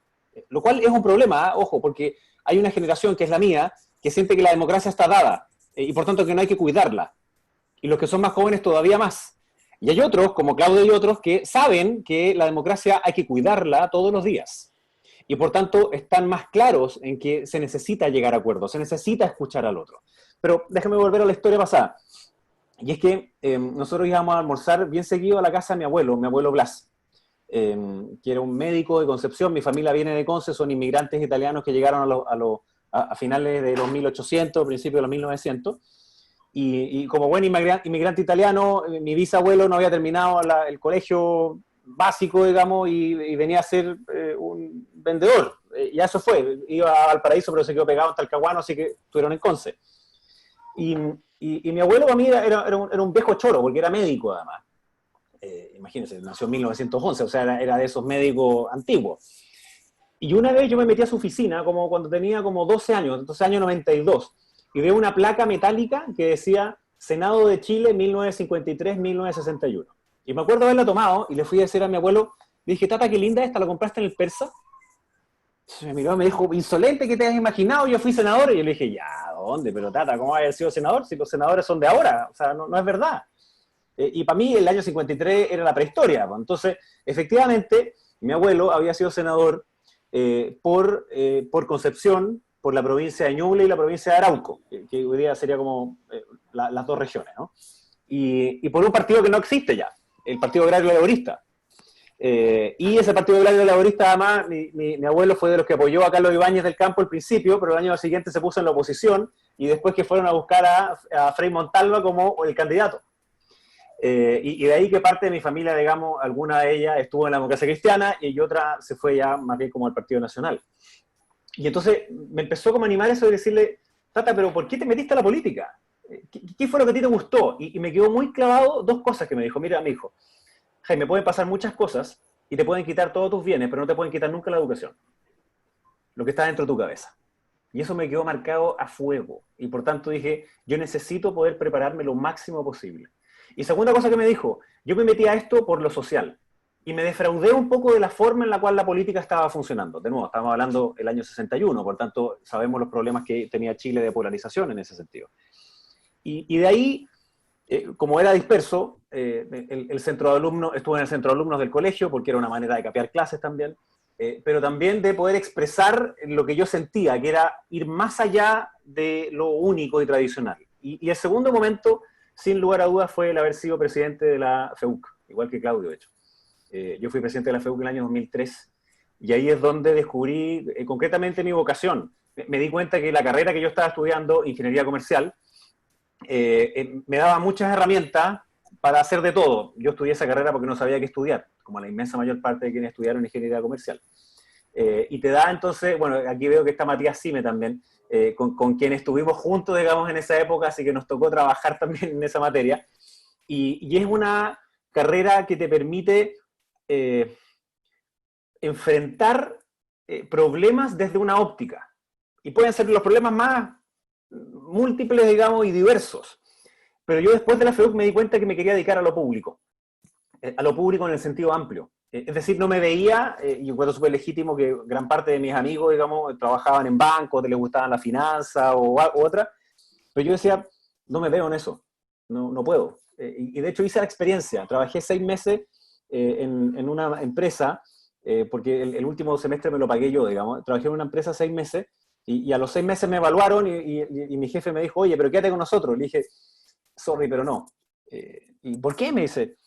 lo cual es un problema, ojo, porque hay una generación que es la mía, que siente que la democracia está dada, y por tanto que no hay que cuidarla, y los que son más jóvenes todavía más. Y hay otros, como Claudio y otros, que saben que la democracia hay que cuidarla todos los días. Y por tanto están más claros en que se necesita llegar a acuerdos, se necesita escuchar al otro. Pero déjame volver a la historia pasada. Y es que nosotros íbamos a almorzar bien seguido a la casa de mi abuelo Blas, que era un médico de Concepción. Mi familia viene de Conce, son inmigrantes italianos que llegaron a finales de los 1800, principios de los 1900. Y como buen inmigrante italiano, mi bisabuelo no había terminado el colegio básico, digamos, y venía a ser un vendedor. Ya eso fue. Iba a Valparaíso, pero se quedó pegado en Talcahuano, así que estuvieron en Conce. Y mi abuelo para mí era un viejo choro, porque era médico además. Imagínense, nació en 1911, o sea, era de esos médicos antiguos. Y una vez yo me metí a su oficina, como cuando tenía como 12 años, entonces año 92, y veo una placa metálica que decía Senado de Chile 1953-1961. Y me acuerdo haberla tomado, y le fui a decir a mi abuelo, le dije, tata, qué linda esta, ¿la compraste en el Persa? Entonces me miró, me dijo, insolente, ¿qué te has imaginado? Yo fui senador, y yo le dije, ya, ¿dónde? Pero tata, ¿cómo va a haber sido senador si los senadores son de ahora? O sea, no es verdad. Y para mí el año 53 era la prehistoria. Pues. Entonces, efectivamente, mi abuelo había sido senador por Concepción, por la provincia de Ñuble y la provincia de Arauco, que hoy día sería como las dos regiones, ¿no? Y por un partido que no existe ya, el Partido Agrario Laborista. Y ese Partido Agrario Laborista, además, mi abuelo fue de los que apoyó a Carlos Ibáñez del Campo al principio, pero el año siguiente se puso en la oposición, y después que fueron a buscar a Frei Montalva como el candidato. Y de ahí que parte de mi familia, digamos, alguna de ellas estuvo en la Democracia Cristiana y otra se fue ya más bien como al Partido Nacional. Y entonces me empezó como a animar eso de decirle, tata, pero ¿por qué te metiste a la política? ¿Qué fue lo que a ti te gustó? Y me quedó muy clavado dos cosas que me dijo. Mira, me dijo, Jaime, pueden pasar muchas cosas y te pueden quitar todos tus bienes, pero no te pueden quitar nunca la educación. Lo que está dentro de tu cabeza. Y eso me quedó marcado a fuego. Y por tanto dije, yo necesito poder prepararme lo máximo posible. Y segunda cosa que me dijo, yo me metí a esto por lo social. Y me defraudé un poco de la forma en la cual la política estaba funcionando. De nuevo, estamos hablando del año 61, por tanto, sabemos los problemas que tenía Chile de polarización en ese sentido. Y de ahí, como era disperso, el centro de alumnos, estuve en el centro de alumnos del colegio, porque era una manera de capear clases también, pero también de poder expresar lo que yo sentía, que era ir más allá de lo único y tradicional. Y el segundo momento, sin lugar a dudas, fue el haber sido presidente de la FEUC, igual que Claudio, de hecho. Yo fui presidente de la FEUC en el año 2003, y ahí es donde descubrí concretamente mi vocación. Me di cuenta que la carrera que yo estaba estudiando, ingeniería comercial, me daba muchas herramientas para hacer de todo. Yo estudié esa carrera porque no sabía qué estudiar, como la inmensa mayor parte de quienes estudiaron ingeniería comercial. Y te da entonces, bueno, aquí veo que está Matías Sime también, con quien estuvimos juntos, digamos, en esa época, así que nos tocó trabajar también en esa materia. Y es una carrera que te permite enfrentar problemas desde una óptica. Y pueden ser los problemas más múltiples, digamos, y diversos. Pero yo después de la FEUC me di cuenta que me quería dedicar a lo público en el sentido amplio. Es decir, no me veía, y encuentro súper legítimo que gran parte de mis amigos, digamos, trabajaban en bancos, les gustaban la finanza o otra, pero yo decía, no me veo en eso, no puedo. Y de hecho hice la experiencia, trabajé 6 meses en una empresa, porque el último semestre me lo pagué yo, digamos, trabajé en una empresa 6 meses, y a los 6 meses me evaluaron y mi jefe me dijo, oye, pero quédate con nosotros. Le dije, sorry, pero no. ¿Y por qué? Me dice,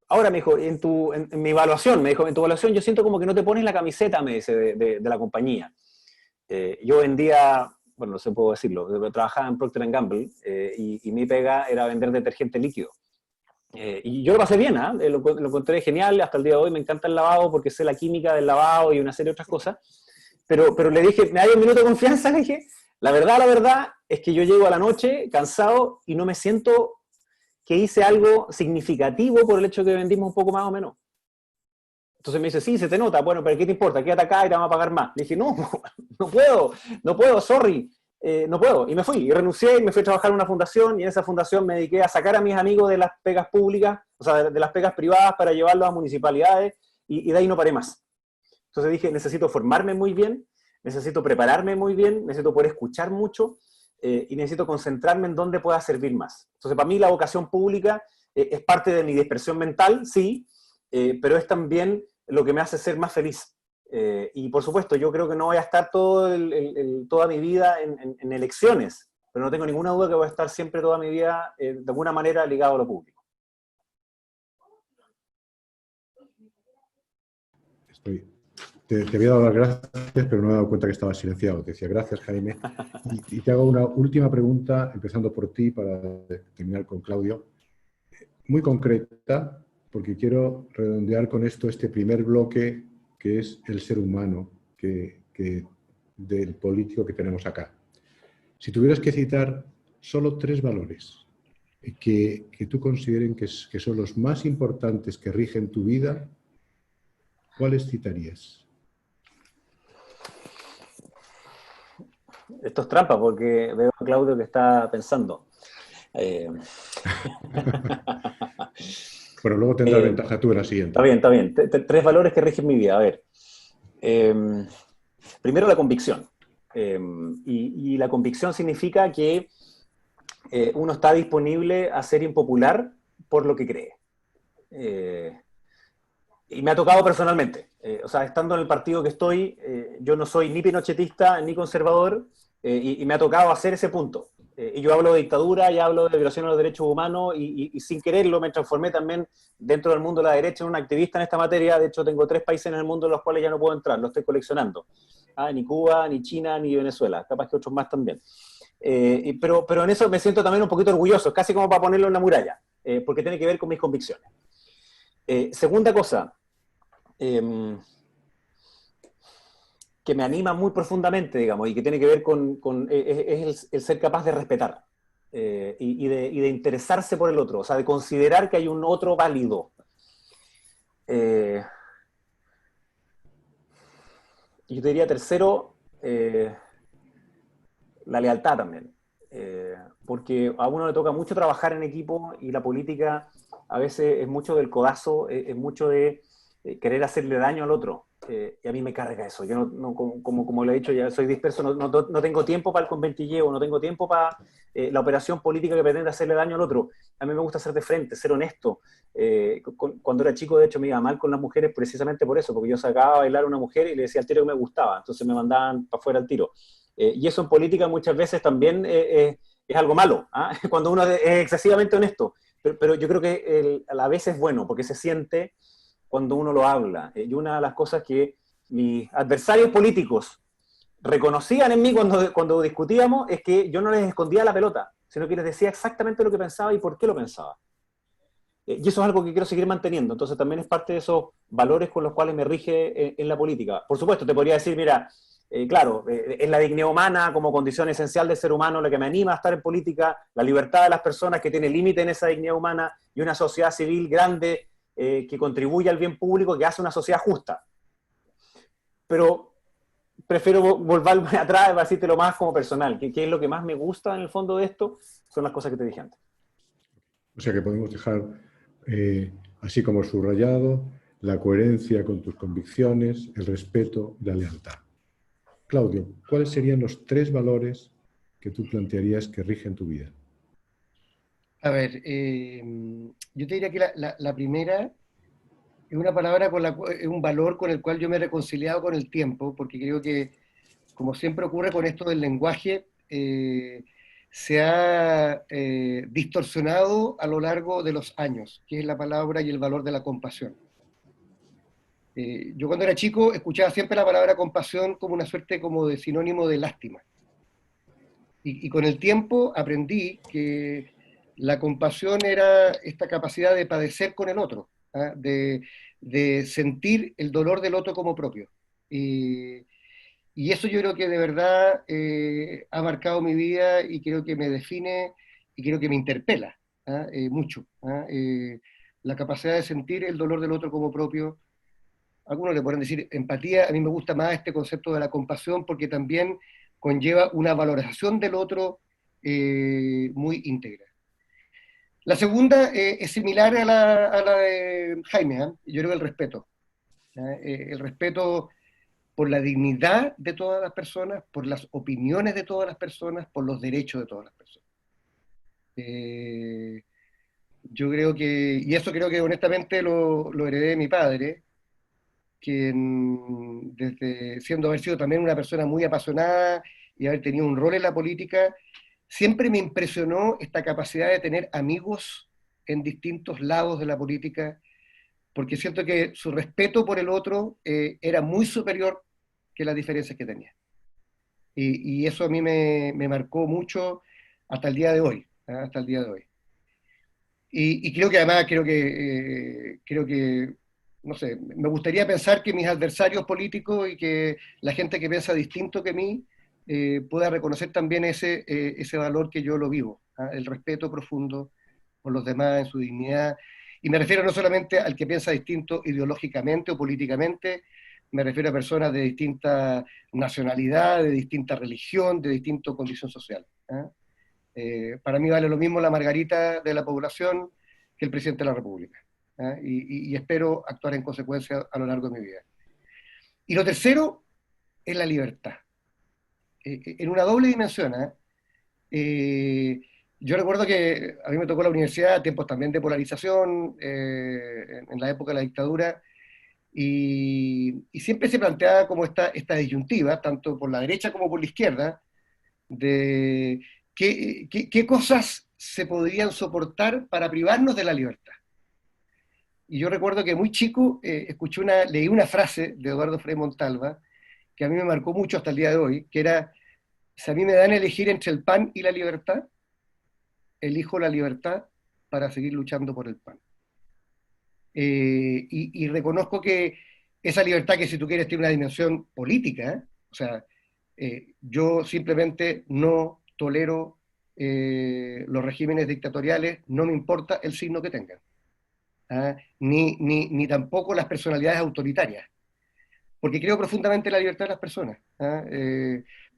ahora me dijo, en mi evaluación, me dijo, en tu evaluación yo siento como que no te pones la camiseta, me dice, de la compañía. Yo vendía, bueno, no sé puedo decirlo, trabajaba en Procter & Gamble y mi pega era vender detergente líquido. Y yo lo pasé bien, lo encontré genial, hasta el día de hoy me encanta el lavado porque sé la química del lavado y una serie de otras cosas. Pero le dije, ¿me da un minuto de confianza? Le dije, la verdad es que yo llego a la noche cansado y no me siento que hice algo significativo por el hecho de que vendimos un poco más o menos. Entonces me dice, sí, se te nota, bueno, pero ¿qué te importa? Quédate acá y te vamos a pagar más. Le dije, no puedo, sorry. no puedo. Y me fui, y renuncié, y me fui a trabajar en una fundación, y en esa fundación me dediqué a sacar a mis amigos de las pegas públicas, o sea, de las pegas privadas para llevarlos a municipalidades, y de ahí no paré más. Entonces dije, necesito formarme muy bien, necesito prepararme muy bien, necesito poder escuchar mucho, y necesito concentrarme en dónde pueda servir más. Entonces, para mí la vocación pública es parte de mi dispersión mental, sí, pero es también lo que me hace ser más feliz. Y por supuesto, yo creo que no voy a estar toda mi vida en elecciones, pero no tengo ninguna duda que voy a estar siempre toda mi vida, de alguna manera, ligado a lo público. Te había dado las gracias, pero no me he dado cuenta que estaba silenciado. Te decía gracias, Jaime. Y te hago una última pregunta, empezando por ti, para terminar con Claudio. Muy concreta, porque quiero redondear con esto este primer bloque, que es el ser humano del político que tenemos acá. Si tuvieras que citar solo 3 valores que tú consideren que son los más importantes que rigen tu vida, ¿cuáles citarías? Esto es trampa porque veo a Claudio que está pensando. Pero luego tendrás ventaja tú en la siguiente. Está bien. 3 valores que rigen mi vida. A ver. Primero, la convicción. Y la convicción significa que uno está disponible a ser impopular por lo que cree. Y me ha tocado personalmente. O sea, estando en el partido que estoy, yo no soy ni pinochetista ni conservador, y me ha tocado hacer ese punto. Y yo hablo de dictadura, y hablo de violación a los derechos humanos, y sin quererlo me transformé también dentro del mundo de la derecha en un activista en esta materia. De hecho, tengo 3 países en el mundo en los cuales ya no puedo entrar, lo estoy coleccionando. Ni Cuba, ni China, ni Venezuela, capaz que otros más también. Pero en eso me siento también un poquito orgulloso, casi como para ponerlo en una muralla, porque tiene que ver con mis convicciones. Segunda cosa, que me anima muy profundamente, digamos, y que tiene que ver es el ser capaz de respetar, y de interesarse por el otro, o sea, de considerar que hay un otro válido. Y yo te diría tercero, la lealtad también. Porque a uno le toca mucho trabajar en equipo, y la política a veces es mucho del codazo, es mucho de querer hacerle daño al otro. Y a mí me carga eso. Yo, como lo he dicho, ya soy disperso, no tengo tiempo para el conventilleo, no tengo tiempo para la operación política que pretende hacerle daño al otro. A mí me gusta ser de frente, ser honesto. Cuando era chico, de hecho, me iba mal con las mujeres precisamente por eso, porque yo sacaba a bailar a una mujer y le decía al tiro que me gustaba, entonces me mandaban para afuera al tiro. Y eso en política muchas veces también es algo malo, ¿ah? Cuando uno es excesivamente honesto. Pero yo creo que a la vez es bueno, porque se siente cuando uno lo habla. Y una de las cosas que mis adversarios políticos reconocían en mí cuando discutíamos es que yo no les escondía la pelota, sino que les decía exactamente lo que pensaba y por qué lo pensaba. Y eso es algo que quiero seguir manteniendo. Entonces también es parte de esos valores con los cuales me rige en la política. Por supuesto, te podría decir, mira, claro, es la dignidad humana como condición esencial del ser humano la que me anima a estar en política, la libertad de las personas que tiene límite en esa dignidad humana, y una sociedad civil grande que contribuye al bien público, que hace una sociedad justa. Pero prefiero volverme atrás para decirte lo más como personal, que es lo que más me gusta en el fondo de esto, son las cosas que te dije antes. O sea que podemos dejar, así como subrayado, la coherencia con tus convicciones, el respeto y la lealtad. Claudio, ¿cuáles serían los 3 valores que tú plantearías que rigen tu vida? A ver, yo te diría que la primera es una palabra es un valor con el cual yo me he reconciliado con el tiempo, porque creo que, como siempre ocurre con esto del lenguaje, se ha distorsionado a lo largo de los años, que es la palabra y el valor de la compasión. Yo cuando era chico escuchaba siempre la palabra compasión como una suerte como de sinónimo de lástima. Y con el tiempo aprendí que la compasión era esta capacidad de padecer con el otro, ¿ah? De sentir el dolor del otro como propio. Y eso yo creo que de verdad ha marcado mi vida, y creo que me define, y creo que me interpela, ¿ah? Mucho. ¿Ah? La capacidad de sentir el dolor del otro como propio. Algunos le pueden decir empatía, a mí me gusta más este concepto de la compasión, porque también conlleva una valorización del otro muy íntegra. La segunda es similar a la de Jaime, ¿eh? Yo creo que el respeto. El respeto por la dignidad de todas las personas, por las opiniones de todas las personas, por los derechos de todas las personas. Yo creo que, y eso creo que honestamente lo heredé de mi padre, quien desde siendo haber sido también una persona muy apasionada y haber tenido un rol en la política, siempre me impresionó esta capacidad de tener amigos en distintos lados de la política, porque siento que su respeto por el otro era muy superior que las diferencias que tenía. Y eso a mí me marcó mucho hasta el día de hoy, ¿eh? Hasta el día de hoy. Y creo que además, creo que, no sé, me gustaría pensar que mis adversarios políticos y que la gente que piensa distinto que mí pueda reconocer también ese valor que yo lo vivo, ¿ah? El respeto profundo por los demás en su dignidad. Y me refiero no solamente al que piensa distinto ideológicamente o políticamente, me refiero a personas de distinta nacionalidad, de distinta religión, de distinta condición social, ¿ah? Para mí vale lo mismo la margarita de la población que el presidente de la República. ¿Eh? Y espero actuar en consecuencia a lo largo de mi vida. Y lo tercero es la libertad. En una doble dimensión. Yo recuerdo que a mí me tocó la universidad, tiempos también de polarización, en la época de la dictadura, y siempre se planteaba como esta disyuntiva, tanto por la derecha como por la izquierda, de qué cosas se podrían soportar para privarnos de la libertad. Y yo recuerdo que muy chico leí una frase de Eduardo Frei Montalva que a mí me marcó mucho hasta el día de hoy, que era: si a mí me dan a elegir entre el pan y la libertad, elijo la libertad para seguir luchando por el pan. Y reconozco que esa libertad, que si tú quieres tiene una dimensión política, o sea, yo simplemente no tolero los regímenes dictatoriales, no me importa el signo que tengan, ¿ah? Ni tampoco las personalidades autoritarias, porque creo profundamente en la libertad de las personas, ¿ah?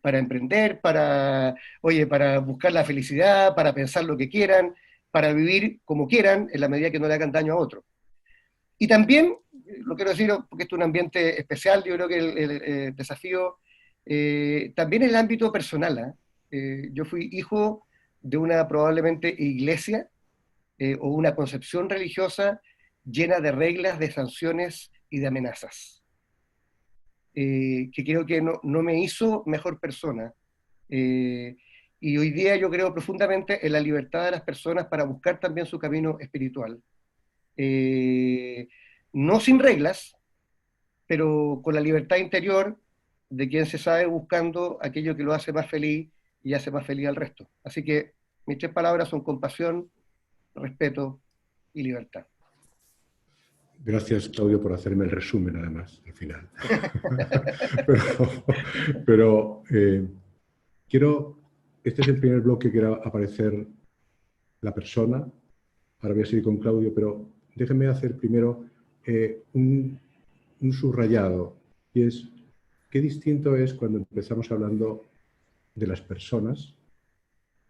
Para emprender, para buscar la felicidad, para pensar lo que quieran, para vivir como quieran, en la medida que no le hagan daño a otros. Y también, lo quiero decir porque esto es un ambiente especial, yo creo que el desafío, también en el ámbito personal, yo fui hijo de una probablemente iglesia o una concepción religiosa llena de reglas, de sanciones y de amenazas, que creo que no me hizo mejor persona. Y hoy día yo creo profundamente en la libertad de las personas para buscar también su camino espiritual. No sin reglas, pero con la libertad interior de quien se sabe buscando aquello que lo hace más feliz y hace más feliz al resto. Así que mis tres palabras son compasión, respeto y libertad. Gracias, Claudio, por hacerme el resumen, además, al final. pero este es el primer bloque que era aparecer la persona. Ahora voy a seguir con Claudio, pero déjenme hacer primero un subrayado, y es qué distinto es cuando empezamos hablando de las personas,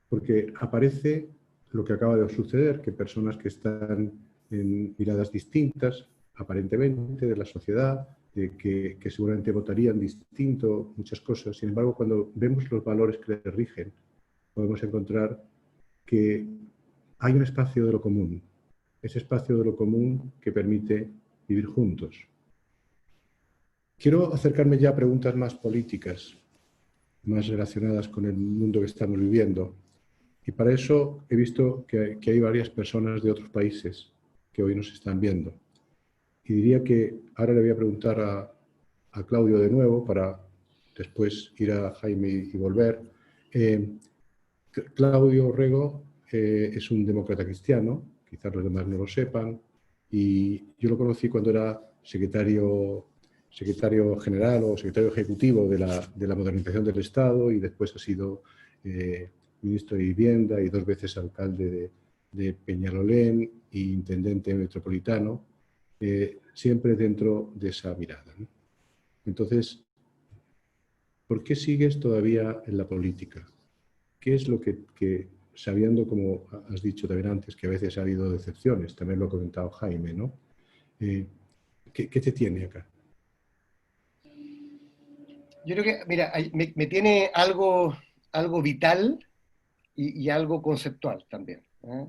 porque aparece lo que acaba de suceder, que personas que están en miradas distintas, aparentemente, de la sociedad, que seguramente votarían distinto, muchas cosas. Sin embargo, cuando vemos los valores que les rigen, podemos encontrar que hay un espacio de lo común, ese espacio de lo común que permite vivir juntos. Quiero acercarme ya a preguntas más políticas, más relacionadas con el mundo que estamos viviendo. Y para eso he visto que hay varias personas de otros países que hoy nos están viendo. Y diría que ahora le voy a preguntar a Claudio de nuevo para después ir a Jaime y volver. Claudio Orrego es un demócrata cristiano, quizás los demás no lo sepan, y yo lo conocí cuando era secretario general o secretario ejecutivo de la modernización del Estado, y después ha sido ministro de Vivienda y 2 veces alcalde de Peñalolén e intendente metropolitano, siempre dentro de esa mirada, ¿no? Entonces, ¿por qué sigues todavía en la política? ¿Qué es lo que sabiendo, como has dicho también antes, que a veces ha habido decepciones, también lo ha comentado Jaime, ¿no? ¿Qué te tiene acá? Yo creo que, mira, me tiene algo vital y algo conceptual también. ¿Ah?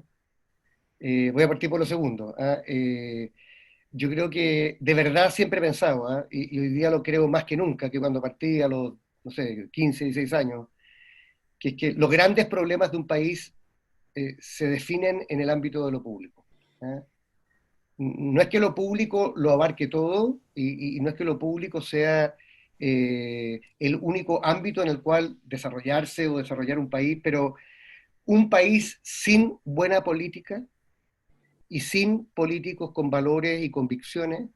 Voy a partir por lo segundo. ¿Ah? Yo creo que de verdad siempre he pensado, ¿ah? Y hoy día lo creo más que nunca, que cuando partí a los, no sé, 15, 16 años, que es que los grandes problemas de un país se definen en el ámbito de lo público. ¿Ah? No es que lo público lo abarque todo y no es que lo público sea el único ámbito en el cual desarrollarse o desarrollar un país, pero un país sin buena política y sin políticos con valores y convicciones,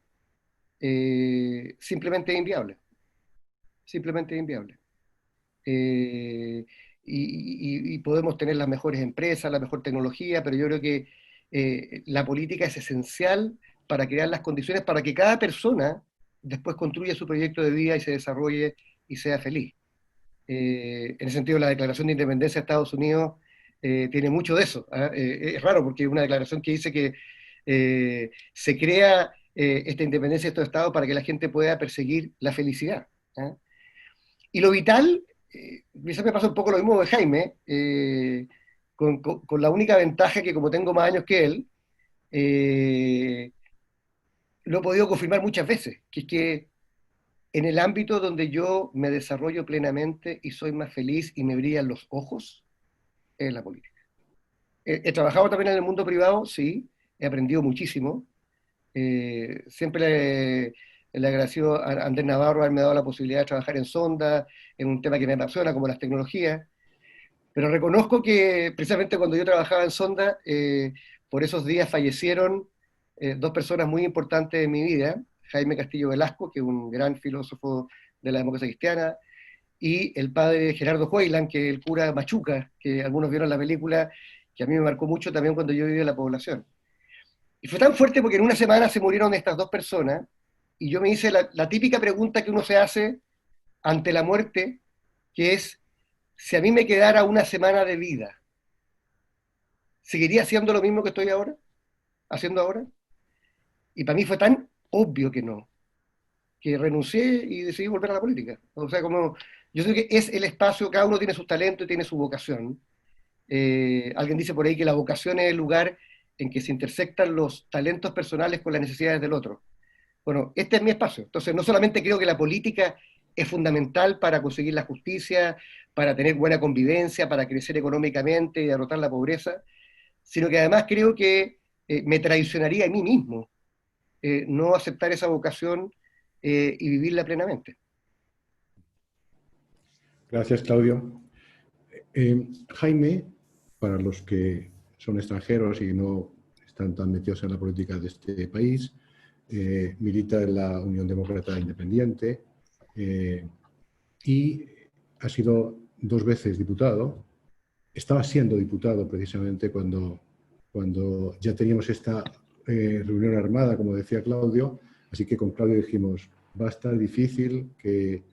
simplemente es inviable. Simplemente es inviable. Eh, y podemos tener las mejores empresas, la mejor tecnología, pero yo creo que la política es esencial para crear las condiciones para que cada persona después construya su proyecto de vida y se desarrolle y sea feliz. En ese sentido, la Declaración de Independencia de Estados Unidos tiene mucho de eso. ¿Ah? Es raro porque es una declaración que dice que se crea esta independencia de estos estados para que la gente pueda perseguir la felicidad. ¿Ah? Y lo vital, quizás me pasa un poco lo mismo de Jaime, con la única ventaja que como tengo más años que él, eh, lo he podido confirmar muchas veces, que es que en el ámbito donde yo me desarrollo plenamente y soy más feliz y me brillan los ojos, es la política. He trabajado también en el mundo privado, sí, he aprendido muchísimo. Siempre le agradeció a Andrés Navarro haberme dado la posibilidad de trabajar en Sonda, en un tema que me apasiona, como las tecnologías. Pero reconozco que precisamente cuando yo trabajaba en Sonda, por esos días fallecieron dos personas muy importantes en mi vida, Jaime Castillo Velasco, que es un gran filósofo de la democracia cristiana, y el padre Gerardo Hoyland, que es el cura Machuca, que algunos vieron la película, que a mí me marcó mucho también cuando yo vivía en la población. Y fue tan fuerte porque en una semana se murieron estas dos personas, y yo me hice la típica pregunta que uno se hace ante la muerte, que es, si a mí me quedara una semana de vida, ¿seguiría haciendo lo mismo que estoy ahora, haciendo ahora? Y para mí fue tan obvio que no, que renuncié y decidí volver a la política. O sea, como yo sé que es el espacio, cada uno tiene sus talentos y tiene su vocación. Alguien dice por ahí que la vocación es el lugar en que se intersectan los talentos personales con las necesidades del otro. Bueno, este es mi espacio. Entonces, no solamente creo que la política es fundamental para conseguir la justicia, para tener buena convivencia, para crecer económicamente y derrotar la pobreza, sino que además creo que me traicionaría a mí mismo no aceptar esa vocación y vivirla plenamente. Gracias, Claudio. Jaime, para los que son extranjeros y no están tan metidos en la política de este país, milita en la Unión Demócrata Independiente y ha sido 2 veces diputado. Estaba siendo diputado precisamente cuando ya teníamos esta reunión armada, como decía Claudio, así que con Claudio dijimos, va a estar difícil que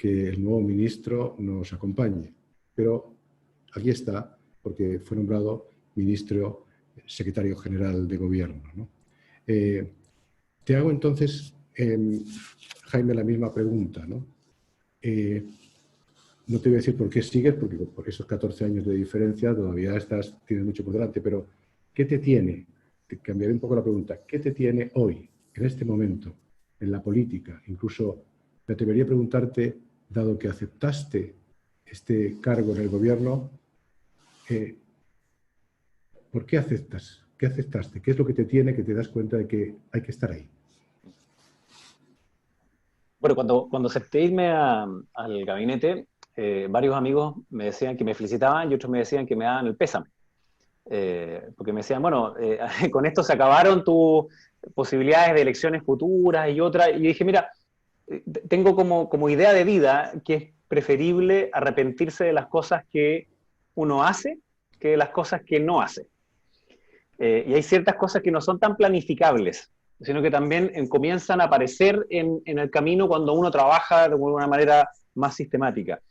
el nuevo ministro nos acompañe, pero aquí está, porque fue nombrado ministro secretario general de gobierno, ¿no? Te hago entonces, Jaime, la misma pregunta, ¿no? No te voy a decir por qué sigues, porque por esos 14 años de diferencia todavía tienes mucho por delante, pero ¿qué te tiene? Te cambiaré un poco la pregunta. ¿Qué te tiene hoy, en este momento, en la política? Incluso me atrevería a preguntarte, dado que aceptaste este cargo en el gobierno, ¿por qué aceptas? ¿Qué aceptaste? ¿Qué es lo que te tiene que te das cuenta de que hay que estar ahí? Bueno, cuando acepté irme al gabinete, varios amigos me decían que me felicitaban y otros me decían que me daban el pésame. Porque me decían, bueno, con esto se acabaron tus posibilidades de elecciones futuras y otras. Y yo dije, mira, tengo como idea de vida que es preferible arrepentirse de las cosas que uno hace que de las cosas que no hace. Y hay ciertas cosas que no son tan planificables, sino que también comienzan a aparecer en el camino cuando uno trabaja de alguna manera más sistemática.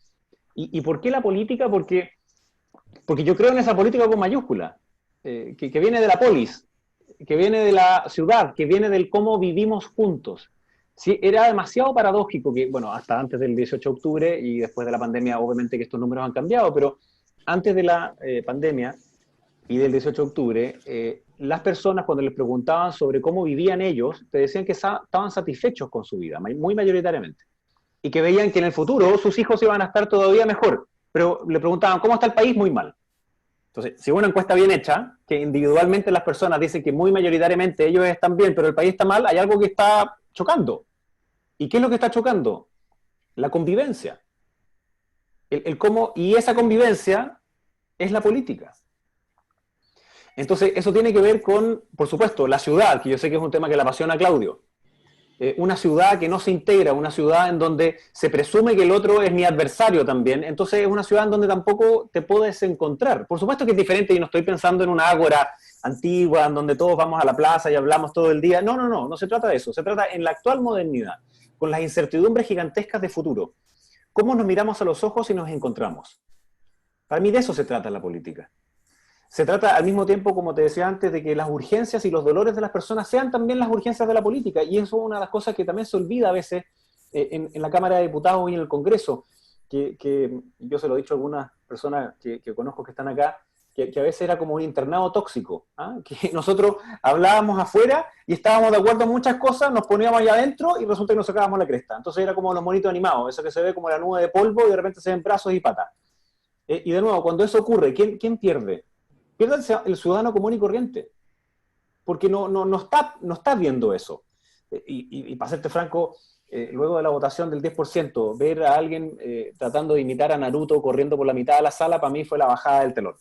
¿Y por qué la política? Porque yo creo en esa política con mayúscula, que viene de la polis, que viene de la ciudad, que viene del cómo vivimos juntos. Sí, era demasiado paradójico que, bueno, hasta antes del 18 de octubre y después de la pandemia, obviamente que estos números han cambiado, pero antes de la pandemia y del 18 de octubre, las personas cuando les preguntaban sobre cómo vivían ellos, te decían que estaban satisfechos con su vida, muy mayoritariamente, y que veían que en el futuro sus hijos iban a estar todavía mejor, pero le preguntaban, ¿cómo está el país? Muy mal. Entonces, si una encuesta bien hecha, que individualmente las personas dicen que muy mayoritariamente ellos están bien, pero el país está mal, hay algo que está chocando. ¿Y qué es lo que está chocando? La convivencia. El cómo, y esa convivencia es la política. Entonces, eso tiene que ver con, por supuesto, la ciudad, que yo sé que es un tema que le apasiona a Claudio. Una ciudad que no se integra, una ciudad en donde se presume que el otro es mi adversario también, entonces es una ciudad en donde tampoco te puedes encontrar. Por supuesto que es diferente y no estoy pensando en una ágora antigua en donde todos vamos a la plaza y hablamos todo el día. No se trata de eso, se trata en la actual modernidad, con las incertidumbres gigantescas de futuro. ¿Cómo nos miramos a los ojos y nos encontramos? Para mí de eso se trata la política. Se trata al mismo tiempo, como te decía antes, de que las urgencias y los dolores de las personas sean también las urgencias de la política. Y eso es una de las cosas que también se olvida a veces en la Cámara de Diputados y en el Congreso, que yo se lo he dicho a algunas personas que conozco que están acá, que a veces era como un internado tóxico, ¿ah? Que nosotros hablábamos afuera y estábamos de acuerdo en muchas cosas, nos poníamos allá adentro y resulta que nos sacábamos la cresta. Entonces era como los monitos animados, eso que se ve como la nube de polvo y de repente se ven brazos y patas. Y de nuevo, cuando eso ocurre, ¿quién pierde? Pierde el ciudadano común y corriente, porque no está viendo eso. Y para serte franco, luego de la votación del 10%, ver a alguien tratando de imitar a Naruto corriendo por la mitad de la sala, para mí fue la bajada del telón.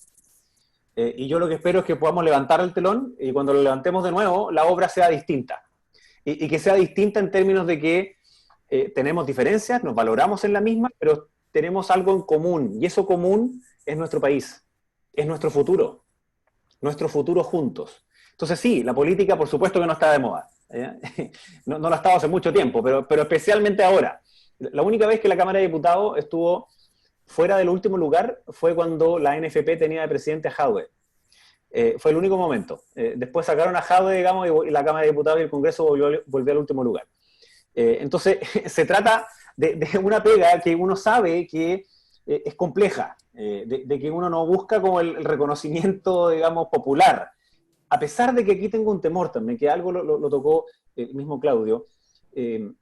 Y yo lo que espero es que podamos levantar el telón y cuando lo levantemos de nuevo, la obra sea distinta. Y que sea distinta en términos de que tenemos diferencias, nos valoramos en la misma, pero tenemos algo en común. Y eso común es nuestro país, es nuestro futuro juntos. Entonces sí, la política por supuesto que no está de moda. No lo ha estado hace mucho tiempo, pero especialmente ahora. La única vez que la Cámara de Diputados estuvo fuera del último lugar fue cuando la NFP tenía de presidente a Jadwe. Fue el único momento. Después sacaron a Jadwe, digamos, y la Cámara de Diputados y el Congreso volvió al último lugar. Entonces, se trata de una pega que uno sabe que es compleja, de que uno no busca como el reconocimiento, digamos, popular. A pesar de que aquí tengo un temor también, que algo lo tocó el mismo Claudio, que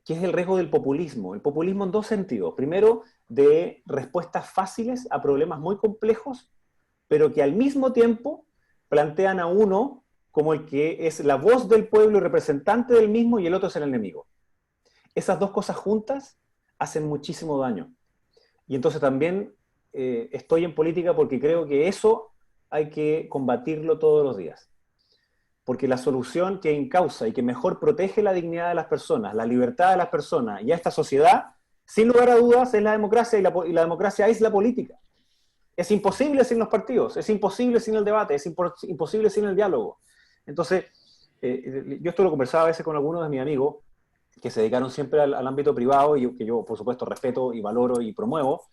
es el riesgo del populismo. El populismo en dos sentidos. Primero, de respuestas fáciles a problemas muy complejos, pero que al mismo tiempo plantean a uno como el que es la voz del pueblo y representante del mismo, y el otro es el enemigo. Esas dos cosas juntas hacen muchísimo daño. Y entonces también estoy en política porque creo que eso hay que combatirlo todos los días. Porque la solución que encausa y que mejor protege la dignidad de las personas, la libertad de las personas y a esta sociedad, sin lugar a dudas, es la democracia, y la democracia es la política. Es imposible sin los partidos, es imposible sin el debate, es imposible sin el diálogo. Entonces, yo esto lo conversaba a veces con algunos de mis amigos que se dedicaron siempre al ámbito privado y que yo, por supuesto, respeto y valoro y promuevo.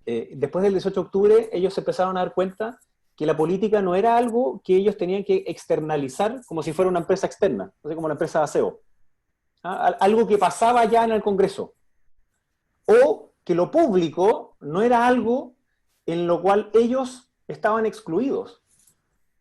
Después del 18 de octubre, ellos se empezaron a dar cuenta que la política no era algo que ellos tenían que externalizar como si fuera una empresa externa, así como la empresa de aseo. Algo que pasaba ya en el Congreso. O que lo público no era algo en lo cual ellos estaban excluidos.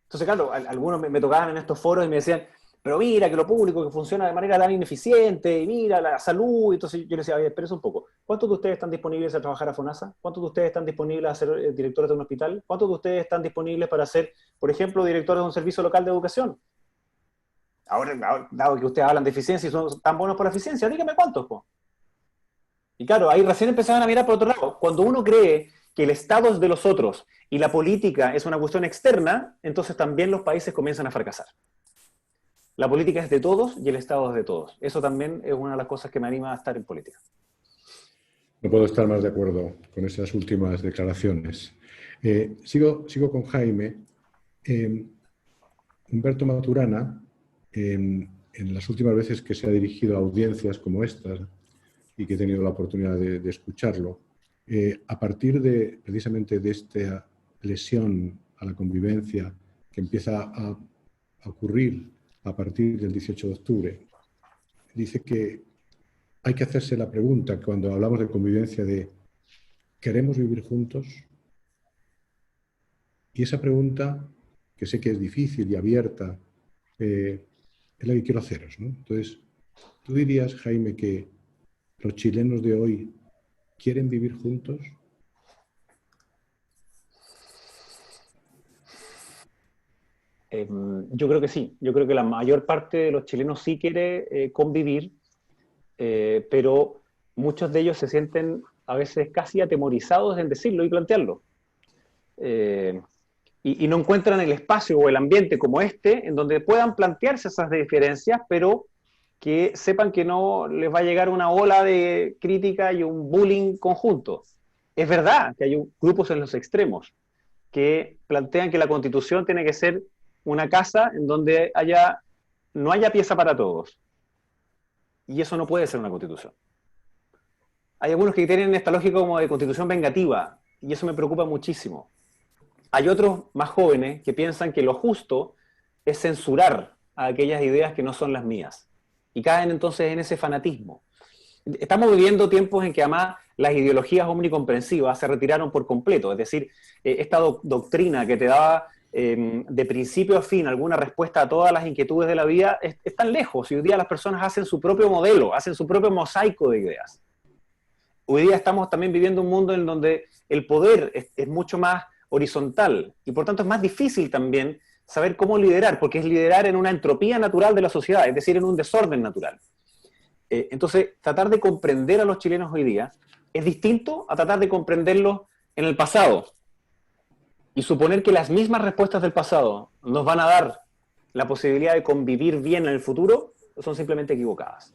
Entonces, claro, algunos me tocaban en estos foros y me decían, pero mira que lo público que funciona de manera tan ineficiente, y mira la salud. Entonces yo les decía, oye, espérense un poco. ¿Cuántos de ustedes están disponibles a trabajar a FONASA? ¿Cuántos de ustedes están disponibles a ser directores de un hospital? ¿Cuántos de ustedes están disponibles para ser, por ejemplo, directores de un servicio local de educación? Ahora, dado que ustedes hablan de eficiencia y son tan buenos por la eficiencia, dígame cuántos, po. Y claro, ahí recién empezaban a mirar por otro lado. Cuando uno cree que el Estado es de los otros y la política es una cuestión externa, entonces también los países comienzan a fracasar. La política es de todos y el Estado es de todos. Eso también es una de las cosas que me anima a estar en política. No puedo estar más de acuerdo con esas últimas declaraciones. Sigo con Jaime. Humberto Maturana, en las últimas veces que se ha dirigido a audiencias como estas, y que he tenido la oportunidad de escucharlo. A partir precisamente de esta lesión a la convivencia que empieza a ocurrir a partir del 18 de octubre, dice que hay que hacerse la pregunta cuando hablamos de convivencia de ¿queremos vivir juntos? Y esa pregunta, que sé que es difícil y abierta, es la que quiero haceros, ¿no? Entonces, ¿tú dirías, Jaime, que los chilenos de hoy quieren vivir juntos? Yo creo que sí. Yo creo que la mayor parte de los chilenos sí quiere convivir, pero muchos de ellos se sienten a veces casi atemorizados en decirlo y plantearlo. Y no encuentran el espacio o el ambiente como este en donde puedan plantearse esas diferencias, pero que sepan que no les va a llegar una ola de crítica y un bullying conjunto. Es verdad que hay grupos en los extremos que plantean que la Constitución tiene que ser una casa en donde no haya pieza para todos. Y eso no puede ser una Constitución. Hay algunos que tienen esta lógica como de Constitución vengativa, y eso me preocupa muchísimo. Hay otros más jóvenes que piensan que lo justo es censurar a aquellas ideas que no son las mías. Y caen entonces en ese fanatismo. Estamos viviendo tiempos en que además las ideologías omnicomprensivas se retiraron por completo. Es decir, esta doctrina que te daba de principio a fin alguna respuesta a todas las inquietudes de la vida es tan lejos. Y hoy día las personas hacen su propio modelo, hacen su propio mosaico de ideas. Hoy día estamos también viviendo un mundo en donde el poder es mucho más horizontal y por tanto es más difícil también saber cómo liderar, porque es liderar en una entropía natural de la sociedad, es decir, en un desorden natural. Entonces, tratar de comprender a los chilenos hoy día es distinto a tratar de comprenderlos en el pasado y suponer que las mismas respuestas del pasado nos van a dar la posibilidad de convivir bien en el futuro son simplemente equivocadas.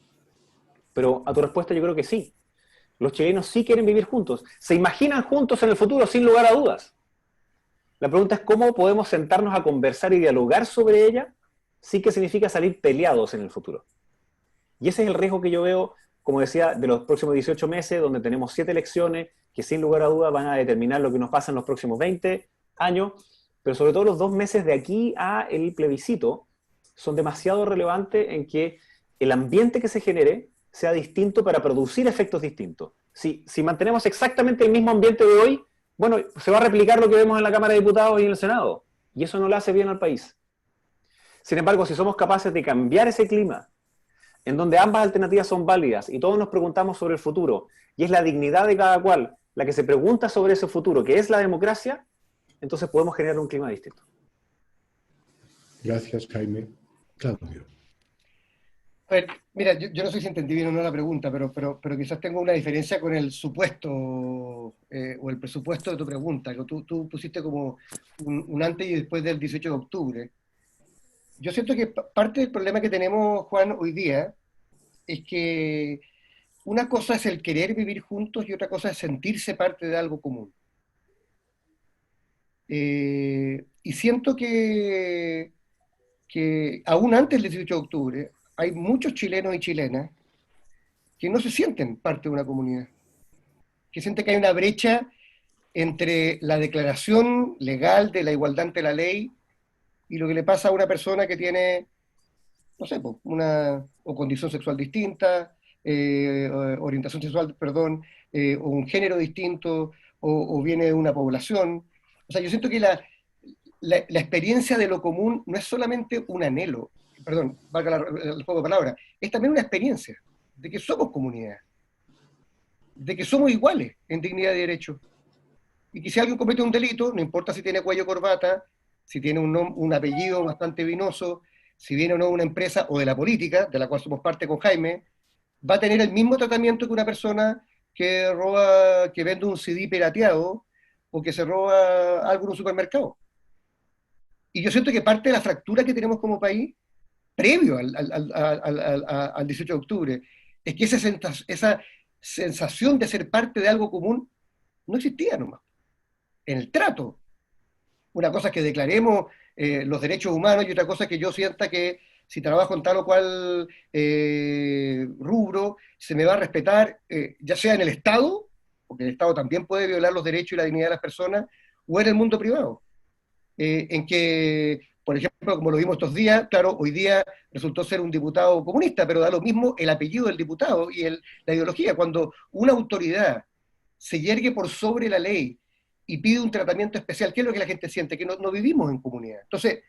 Pero a tu respuesta yo creo que sí. Los chilenos sí quieren vivir juntos. Se imaginan juntos en el futuro, sin lugar a dudas. La pregunta es cómo podemos sentarnos a conversar y dialogar sobre ella, sí que significa salir peleados en el futuro. Y ese es el riesgo que yo veo, como decía, de los próximos 18 meses, donde tenemos 7 elecciones que sin lugar a dudas van a determinar lo que nos pasa en los próximos 20 años, pero sobre todo los 2 meses de aquí a el plebiscito son demasiado relevantes en que el ambiente que se genere sea distinto para producir efectos distintos. Si mantenemos exactamente el mismo ambiente de hoy, bueno, se va a replicar lo que vemos en la Cámara de Diputados y en el Senado, y eso no le hace bien al país. Sin embargo, si somos capaces de cambiar ese clima, en donde ambas alternativas son válidas y todos nos preguntamos sobre el futuro, y es la dignidad de cada cual la que se pregunta sobre ese futuro, que es la democracia, entonces podemos generar un clima distinto. Gracias, Jaime. Claudio. A ver, mira, yo no sé si entendí bien o no la pregunta, pero quizás tengo una diferencia con el supuesto o el presupuesto de tu pregunta, que tú pusiste como un antes y después del 18 de octubre. Yo siento que parte del problema que tenemos, Juan, hoy día, es que una cosa es el querer vivir juntos y otra cosa es sentirse parte de algo común. Y siento que aún antes del 18 de octubre hay muchos chilenos y chilenas que no se sienten parte de una comunidad, que sienten que hay una brecha entre la declaración legal de la igualdad ante la ley y lo que le pasa a una persona que tiene, no sé, una o condición sexual distinta, orientación sexual, perdón, o un género distinto, o viene de una población. O sea, yo siento que la experiencia de lo común no es solamente un anhelo, perdón, valga el juego de palabras, es también una experiencia de que somos comunidad, de que somos iguales en dignidad y derecho. Y que si alguien comete un delito, no importa si tiene cuello corbata, si tiene un apellido bastante vinoso, si viene o no de una empresa o de la política, de la cual somos parte con Jaime, va a tener el mismo tratamiento que una persona que roba, que vende un CD pirateado o que se roba algo en un supermercado. Y yo siento que parte de la fractura que tenemos como país, previo al 18 de octubre, es que esa sensación de ser parte de algo común no existía nomás. En el trato. Una cosa es que declaremos los derechos humanos y otra cosa es que yo sienta que si trabajo en tal o cual rubro, se me va a respetar, ya sea en el Estado, porque el Estado también puede violar los derechos y la dignidad de las personas, o en el mundo privado, en que, por ejemplo, como lo vimos estos días, claro, hoy día resultó ser un diputado comunista, pero da lo mismo el apellido del diputado y la ideología. Cuando una autoridad se yergue por sobre la ley y pide un tratamiento especial, ¿qué es lo que la gente siente? Que no vivimos en comunidad. Entonces,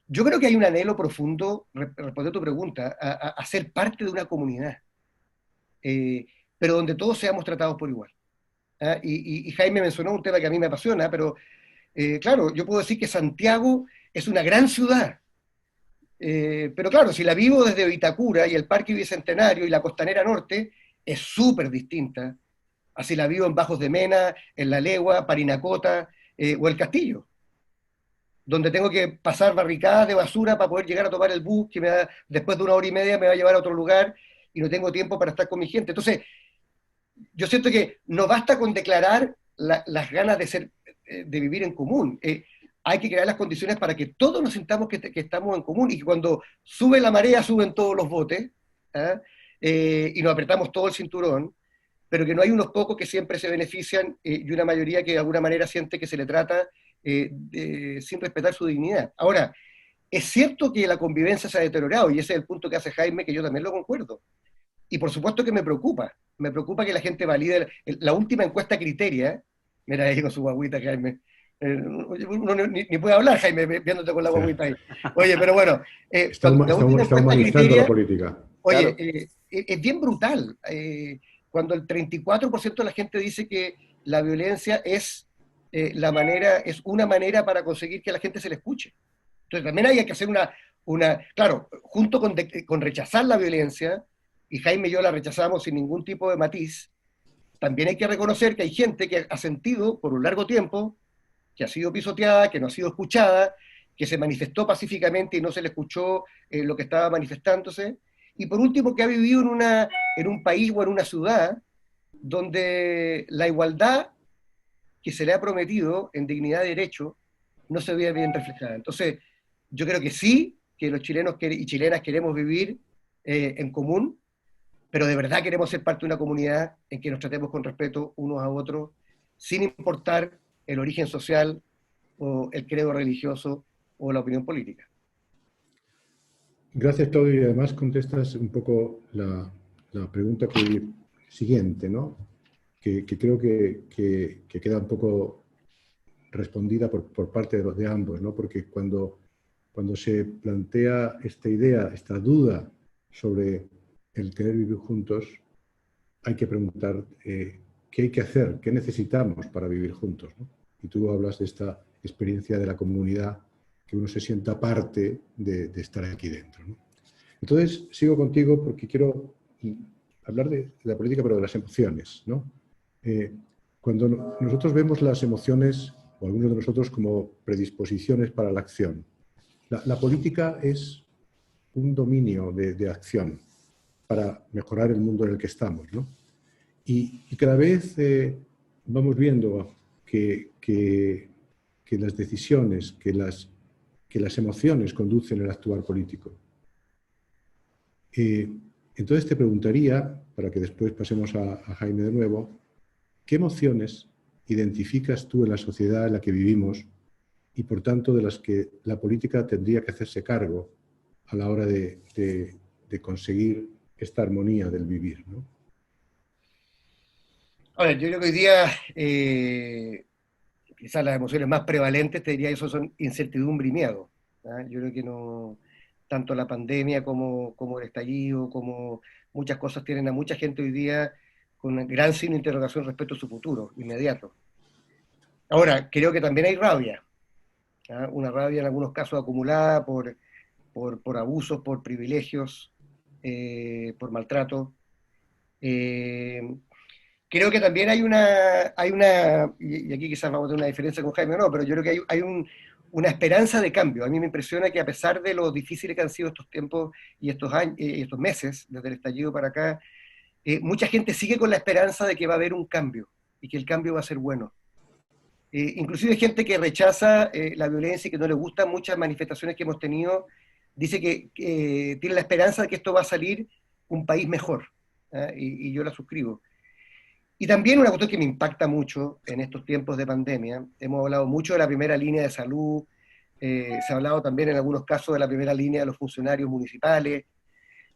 yo creo que hay un anhelo profundo, respondiendo a tu pregunta, a ser parte de una comunidad, pero donde todos seamos tratados por igual. ¿Ah? Y Jaime mencionó un tema que a mí me apasiona, pero claro, yo puedo decir que Santiago es una gran ciudad, pero claro, si la vivo desde Vitacura y el Parque Bicentenario y la Costanera Norte, es súper distinta a si la vivo en Bajos de Mena, en La Legua, Parinacota o El Castillo, donde tengo que pasar barricadas de basura para poder llegar a tomar el bus, que después de 1 hora y media me va a llevar a otro lugar y no tengo tiempo para estar con mi gente. Entonces, yo siento que no basta con declarar las ganas de vivir en común. Hay que crear las condiciones para que todos nos sintamos que estamos en común y que cuando sube la marea suben todos los botes, ¿ah? Y nos apretamos todo el cinturón, pero que no hay unos pocos que siempre se benefician y una mayoría que de alguna manera siente que se le trata sin respetar su dignidad. Ahora, es cierto que la convivencia se ha deteriorado y ese es el punto que hace Jaime, que yo también lo concuerdo. Y por supuesto que me preocupa que la gente valide la última encuesta Criteria, mira ahí con su guaguita, Jaime. Uno ni puede hablar, Jaime, viéndote con la guaguita ahí. Oye, pero bueno, la última Está encuesta humanizando la Criteria, política. oye, Claro. es bien brutal. Cuando el 34% de la gente dice que la violencia es es una manera para conseguir que a la gente se le escuche. Entonces también hay que hacer claro, junto con rechazar la violencia, y Jaime y yo la rechazamos sin ningún tipo de matiz, también hay que reconocer que hay gente que ha sentido por un largo tiempo que ha sido pisoteada, que no ha sido escuchada, que se manifestó pacíficamente y no se le escuchó lo que estaba manifestándose, y por último que ha vivido en un país o en una ciudad donde la igualdad que se le ha prometido en dignidad de derecho no se ve bien reflejada. Entonces, yo creo que sí, que los chilenos y chilenas queremos vivir en común, pero de verdad queremos ser parte de una comunidad en que nos tratemos con respeto unos a otros, sin importar el origen social o el credo religioso o la opinión política. Gracias, Claudio, y además contestas un poco la pregunta siguiente, ¿no? Que creo que queda un poco respondida por parte de los de ambos, ¿no? Porque cuando se plantea esta idea, esta duda sobre el querer vivir juntos, hay que preguntar qué hay que hacer, qué necesitamos para vivir juntos, ¿no? Y tú hablas de esta experiencia de la comunidad, que uno se sienta parte de estar aquí dentro, ¿no? Entonces, sigo contigo porque quiero hablar de la política, pero de las emociones, ¿no? Cuando nosotros vemos las emociones, o algunos de nosotros, como predisposiciones para la acción, la política es un dominio de acción para mejorar el mundo en el que estamos, ¿no? Y cada vez vamos viendo que las decisiones, que las emociones conducen el actuar político. Entonces te preguntaría, para que después pasemos a Jaime de nuevo, ¿qué emociones identificas tú en la sociedad en la que vivimos y por tanto de las que la política tendría que hacerse cargo a la hora de conseguir esta armonía del vivir, ¿no? Ahora, yo creo que hoy día quizás las emociones más prevalentes, te diría que son incertidumbre y miedo. ¿Ah? Yo creo que no, tanto la pandemia como el estallido, como muchas cosas tienen a mucha gente hoy día con un gran signo de interrogación respecto a su futuro inmediato. Ahora, creo que también hay rabia, ¿ah? Una rabia en algunos casos acumulada por abusos, por privilegios, por maltrato. Eh, Creo que también y aquí quizás vamos a tener una diferencia con Jaime o no, pero yo creo que hay una esperanza de cambio. A mí me impresiona que a pesar de lo difíciles que han sido estos tiempos y estos años, y estos meses, desde el estallido para acá, mucha gente sigue con la esperanza de que va a haber un cambio y que el cambio va a ser bueno. Inclusive gente que rechaza la violencia y que no le gustan muchas manifestaciones que hemos tenido, dice que tiene la esperanza de que esto va a salir un país mejor, y yo la suscribo. Y también una cuestión que me impacta mucho en estos tiempos de pandemia, hemos hablado mucho de la primera línea de salud, se ha hablado también en algunos casos de la primera línea de los funcionarios municipales,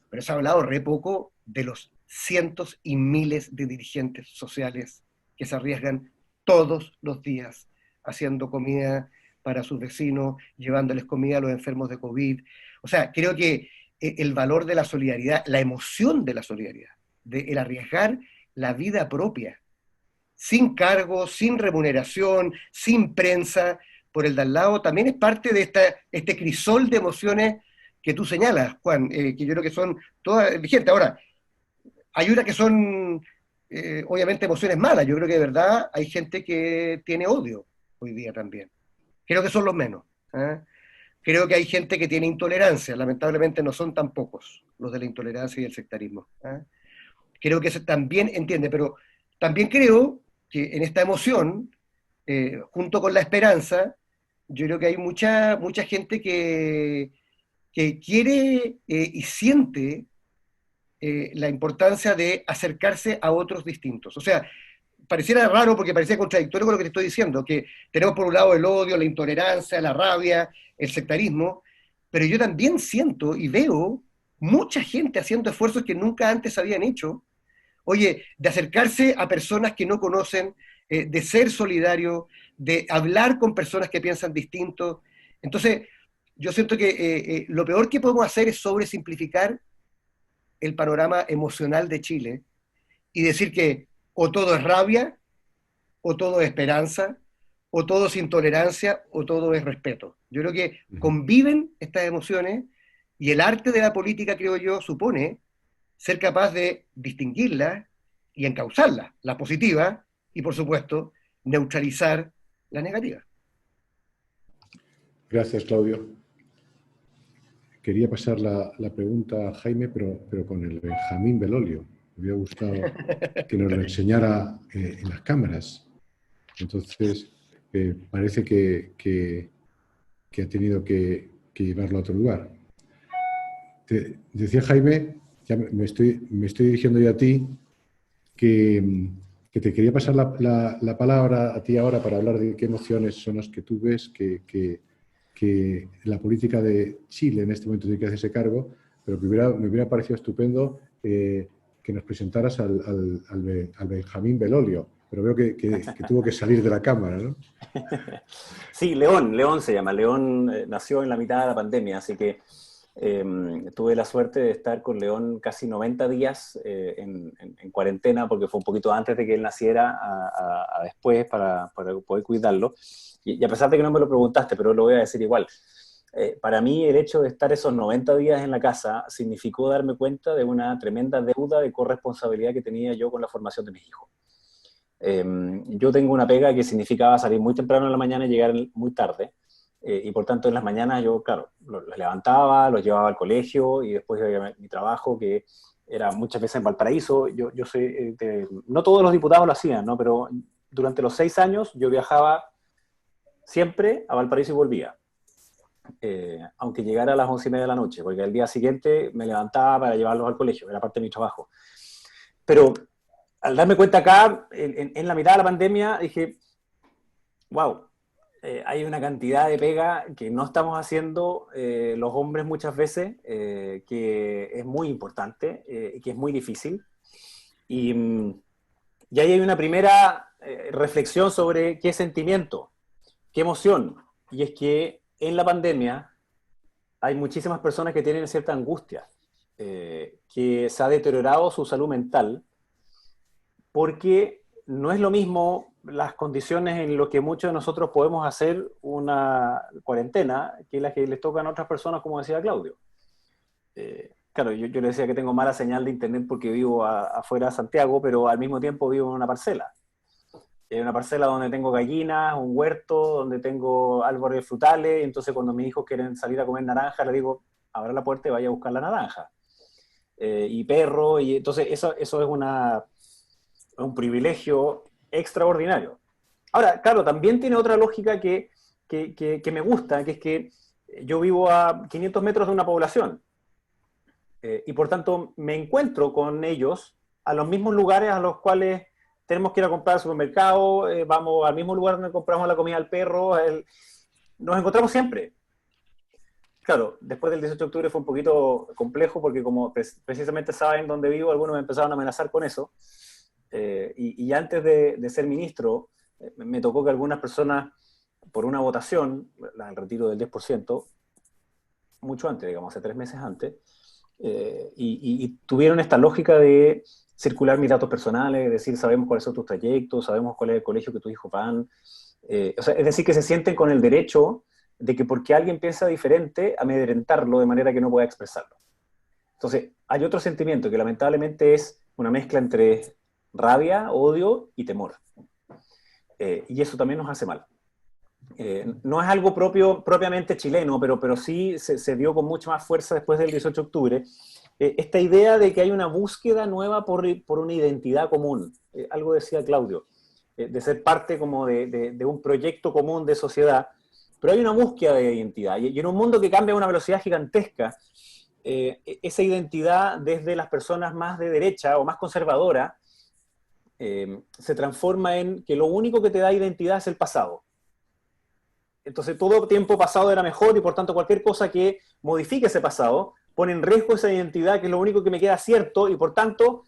pero se ha hablado re poco de los cientos y miles de dirigentes sociales que se arriesgan todos los días haciendo comida para sus vecinos, llevándoles comida a los enfermos de COVID. O sea, creo que el valor de la solidaridad, la emoción de la solidaridad, de el arriesgar la vida propia, sin cargo, sin remuneración, sin prensa, por el de al lado, también es parte de este crisol de emociones que tú señalas, Juan, que yo creo que son todas vigentes. Ahora, hay unas que son, obviamente, emociones malas. Yo creo que de verdad hay gente que tiene odio hoy día también. Creo que son los menos. ¿Eh? Creo que hay gente que tiene intolerancia. Lamentablemente no son tan pocos los de la intolerancia y el sectarismo. ¿Eh? Creo que se también entiende, pero también creo que en esta emoción, junto con la esperanza, yo creo que hay mucha gente que quiere y siente la importancia de acercarse a otros distintos. O sea, pareciera raro porque parecía contradictorio con lo que te estoy diciendo, que tenemos por un lado el odio, la intolerancia, la rabia, el sectarismo, pero yo también siento y veo mucha gente haciendo esfuerzos que nunca antes habían hecho, oye, de acercarse a personas que no conocen, de ser solidario, de hablar con personas que piensan distinto. Entonces, yo siento que lo peor que podemos hacer es sobresimplificar el panorama emocional de Chile y decir que o todo es rabia, o todo es esperanza, o todo es intolerancia, o todo es respeto. Yo creo que conviven estas emociones y el arte de la política, creo yo, supone ser capaz de distinguirlas y encauzarlas, las positivas, y por supuesto, neutralizar las negativas. Gracias, Claudio. Quería pasar la pregunta a Jaime, pero con el Benjamín Belolio. Me hubiera gustado que nos lo enseñara en las cámaras. Entonces, parece que ha tenido que llevarlo a otro lugar. Te decía Jaime, ya me estoy dirigiendo yo a ti, que te quería pasar la palabra a ti ahora para hablar de qué emociones son las que tú ves que la política de Chile en este momento tiene que hacerse cargo, pero que me hubiera parecido estupendo que nos presentaras al Benjamín Belolio, pero veo que tuvo que salir de la cámara, ¿no? Sí, León se llama. León nació en la mitad de la pandemia, así que tuve la suerte de estar con León casi 90 días en cuarentena, porque fue un poquito antes de que él naciera a después para poder cuidarlo. Y a pesar de que no me lo preguntaste, pero lo voy a decir igual. Para mí el hecho de estar esos 90 días en la casa significó darme cuenta de una tremenda deuda de corresponsabilidad que tenía yo con la formación de mis hijos. Yo tengo una pega que significaba salir muy temprano en la mañana y llegar muy tarde, y por tanto en las mañanas yo, claro, los levantaba, los llevaba al colegio y después mi trabajo, que era muchas veces en Valparaíso. Yo sé, no todos los diputados lo hacían, ¿no? Pero durante los 6 años yo viajaba siempre a Valparaíso y volvía. Aunque llegara a las 11:30 de la noche, porque al día siguiente me levantaba para llevarlos al colegio, era parte de mi trabajo. Pero al darme cuenta acá, en la mitad de la pandemia, dije, wow, hay una cantidad de pega que no estamos haciendo los hombres muchas veces, que es muy importante, que es muy difícil. Y ahí hay una primera reflexión sobre qué sentimiento, qué emoción. Y es que en la pandemia hay muchísimas personas que tienen cierta angustia, que se ha deteriorado su salud mental, porque no es lo mismo las condiciones en las que muchos de nosotros podemos hacer una cuarentena que las que les tocan a otras personas, como decía Claudio. Claro, yo le decía que tengo mala señal de internet porque vivo afuera de Santiago, pero al mismo tiempo vivo en una parcela. Una parcela donde tengo gallinas, un huerto, donde tengo árboles frutales, entonces cuando mis hijos quieren salir a comer naranja, les digo, abra la puerta y vaya a buscar la naranja. Y perro, y entonces eso es un privilegio extraordinario. Ahora, claro, también tiene otra lógica que me gusta, que es que yo vivo a 500 metros de una población y por tanto me encuentro con ellos a los mismos lugares a los cuales tenemos que ir a comprar al supermercado, vamos al mismo lugar donde compramos la comida al perro, nos encontramos siempre. Claro, después del 18 de octubre fue un poquito complejo porque como precisamente saben dónde vivo, algunos me empezaron a amenazar con eso. Y antes de ser ministro, me tocó que algunas personas, por una votación, el retiro del 10%, mucho antes, digamos, hace 3 meses antes, y tuvieron esta lógica de circular mis datos personales, decir, sabemos cuáles son tus trayectos, sabemos cuál es el colegio que tus hijos van. O sea, es decir, que se sienten con el derecho de que porque alguien piensa diferente, amedrentarlo de manera que no pueda expresarlo. Entonces, hay otro sentimiento que lamentablemente es una mezcla entre rabia, odio y temor. Y eso también nos hace mal. No es algo propiamente chileno, pero sí se dio con mucha más fuerza después del 18 de octubre. Esta idea de que hay una búsqueda nueva por una identidad común. Algo decía Claudio, de ser parte como de un proyecto común de sociedad. Pero hay una búsqueda de identidad. Y en un mundo que cambia a una velocidad gigantesca, esa identidad desde las personas más de derecha o más conservadora se transforma en que lo único que te da identidad es el pasado. Entonces todo tiempo pasado era mejor y por tanto cualquier cosa que modifique ese pasado pone en riesgo esa identidad que es lo único que me queda cierto y por tanto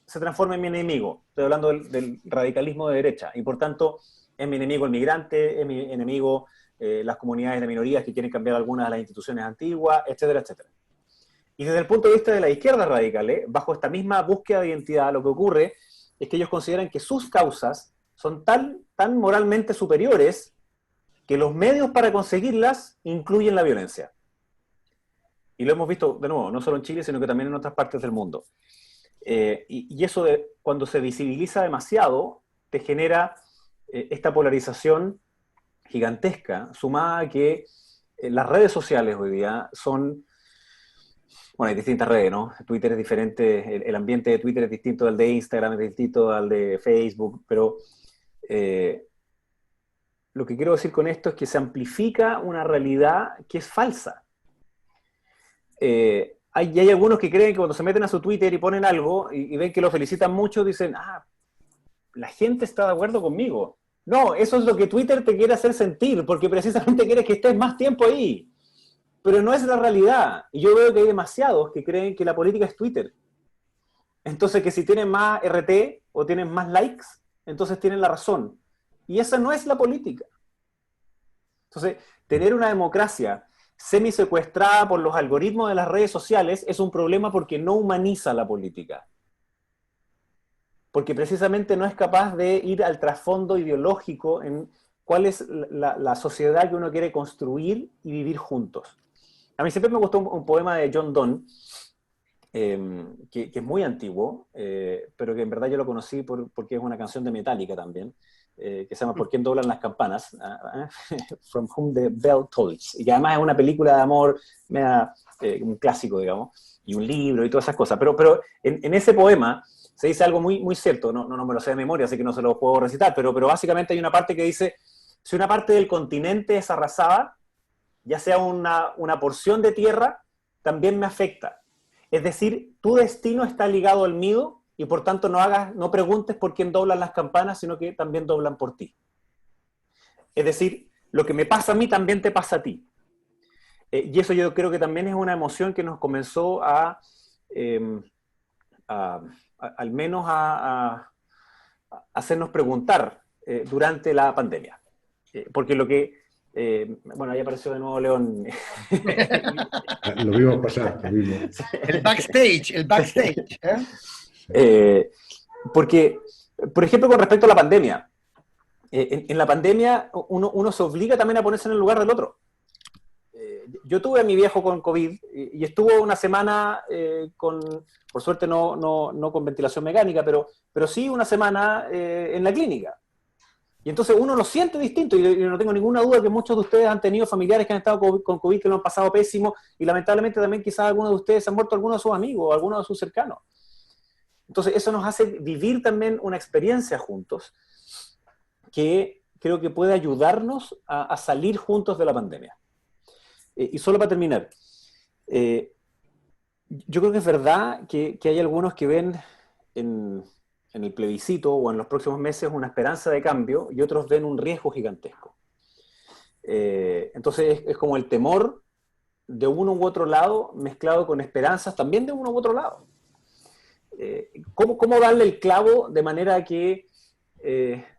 se transforma en mi enemigo. Estoy hablando del radicalismo de derecha y por tanto es mi enemigo el migrante, es mi enemigo las comunidades de minorías que quieren cambiar algunas de las instituciones antiguas, etcétera, etcétera. Y desde el punto de vista de la izquierda radical, bajo esta misma búsqueda de identidad, lo que ocurre es que ellos consideran que sus causas son tan moralmente superiores que los medios para conseguirlas incluyen la violencia. Y lo hemos visto, de nuevo, no solo en Chile, sino que también en otras partes del mundo. Y eso cuando se visibiliza demasiado, te genera esta polarización gigantesca, sumada a que las redes sociales hoy día son... Bueno, hay distintas redes, ¿no? Twitter es diferente, el ambiente de Twitter es distinto al de Instagram, es distinto al de Facebook, pero lo que quiero decir con esto es que se amplifica una realidad que es falsa. Hay algunos que creen que cuando se meten a su Twitter y ponen algo y ven que lo felicitan mucho, dicen, la gente está de acuerdo conmigo. No, eso es lo que Twitter te quiere hacer sentir, porque precisamente quiere que estés más tiempo ahí. Pero no es la realidad. Y yo veo que hay demasiados que creen que la política es Twitter. Entonces que si tienen más RT o tienen más likes, entonces tienen la razón. Y esa no es la política. Entonces, tener una democracia semi-secuestrada por los algoritmos de las redes sociales es un problema porque no humaniza la política. Porque precisamente no es capaz de ir al trasfondo ideológico en cuál es la sociedad que uno quiere construir y vivir juntos. A mí siempre me gustó un poema de John Donne, que es muy antiguo, pero que en verdad yo lo conocí porque es una canción de Metallica también, que se llama ¿Por quién doblan las campanas? From Whom the Bell Tolls. Y que además es una película de amor, un clásico, digamos, y un libro y todas esas cosas. Pero en ese poema se dice algo muy, muy cierto, no me lo sé de memoria, así que no se lo puedo recitar, pero básicamente hay una parte que dice, si una parte del continente es arrasada, ya sea una porción de tierra, también me afecta. Es decir, tu destino está ligado al mío y por tanto no preguntes por quién doblan las campanas, sino que también doblan por ti. Es decir, lo que me pasa a mí también te pasa a ti. Y eso yo creo que también es una emoción que nos comenzó al menos a hacernos preguntar durante la pandemia. Porque lo que... bueno, ahí apareció de nuevo León. Lo vimos pasar, lo vimos. El backstage. Porque, por ejemplo, con respecto a la pandemia, en la pandemia uno se obliga también a ponerse en el lugar del otro. Yo tuve a mi viejo con COVID y estuvo una semana por suerte no con ventilación mecánica, pero sí una semana en la clínica. Y entonces uno lo siente distinto, y no tengo ninguna duda que muchos de ustedes han tenido familiares que han estado con COVID, que lo han pasado pésimo, y lamentablemente también quizás algunos de ustedes han muerto, algunos de sus amigos, algunos de sus cercanos. Entonces eso nos hace vivir también una experiencia juntos que creo que puede ayudarnos a salir juntos de la pandemia. Y solo para terminar, yo creo que es verdad que hay algunos que ven en el plebiscito o en los próximos meses una esperanza de cambio y otros ven un riesgo gigantesco. Entonces es como el temor de uno u otro lado mezclado con esperanzas también de uno u otro lado. ¿Cómo darle el clavo de manera que,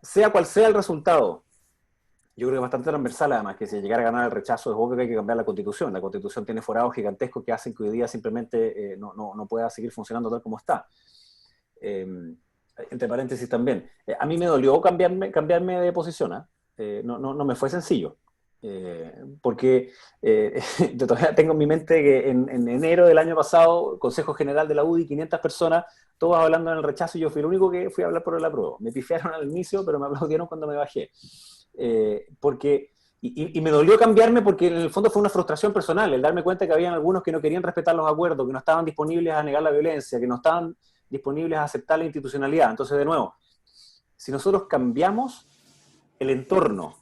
sea cual sea el resultado? Yo creo que es bastante transversal, además, que si llegara a ganar el rechazo, es obvio que hay que cambiar la Constitución. La Constitución tiene forados gigantescos que hacen que hoy día simplemente no pueda seguir funcionando tal como está. Entre paréntesis también. A mí me dolió cambiarme de posición. No me fue sencillo. Porque yo todavía tengo en mi mente que en enero del año pasado, Consejo General de la UDI, 500 personas, todos hablando en el rechazo, y yo fui el único que fui a hablar por el apruebo. Me pifiaron al inicio, pero me aplaudieron cuando me bajé. Y me dolió cambiarme porque en el fondo fue una frustración personal, el darme cuenta que había algunos que no querían respetar los acuerdos, que no estaban disponibles a negar la violencia, que no estaban disponibles a aceptar la institucionalidad. Entonces, de nuevo, si nosotros cambiamos el entorno,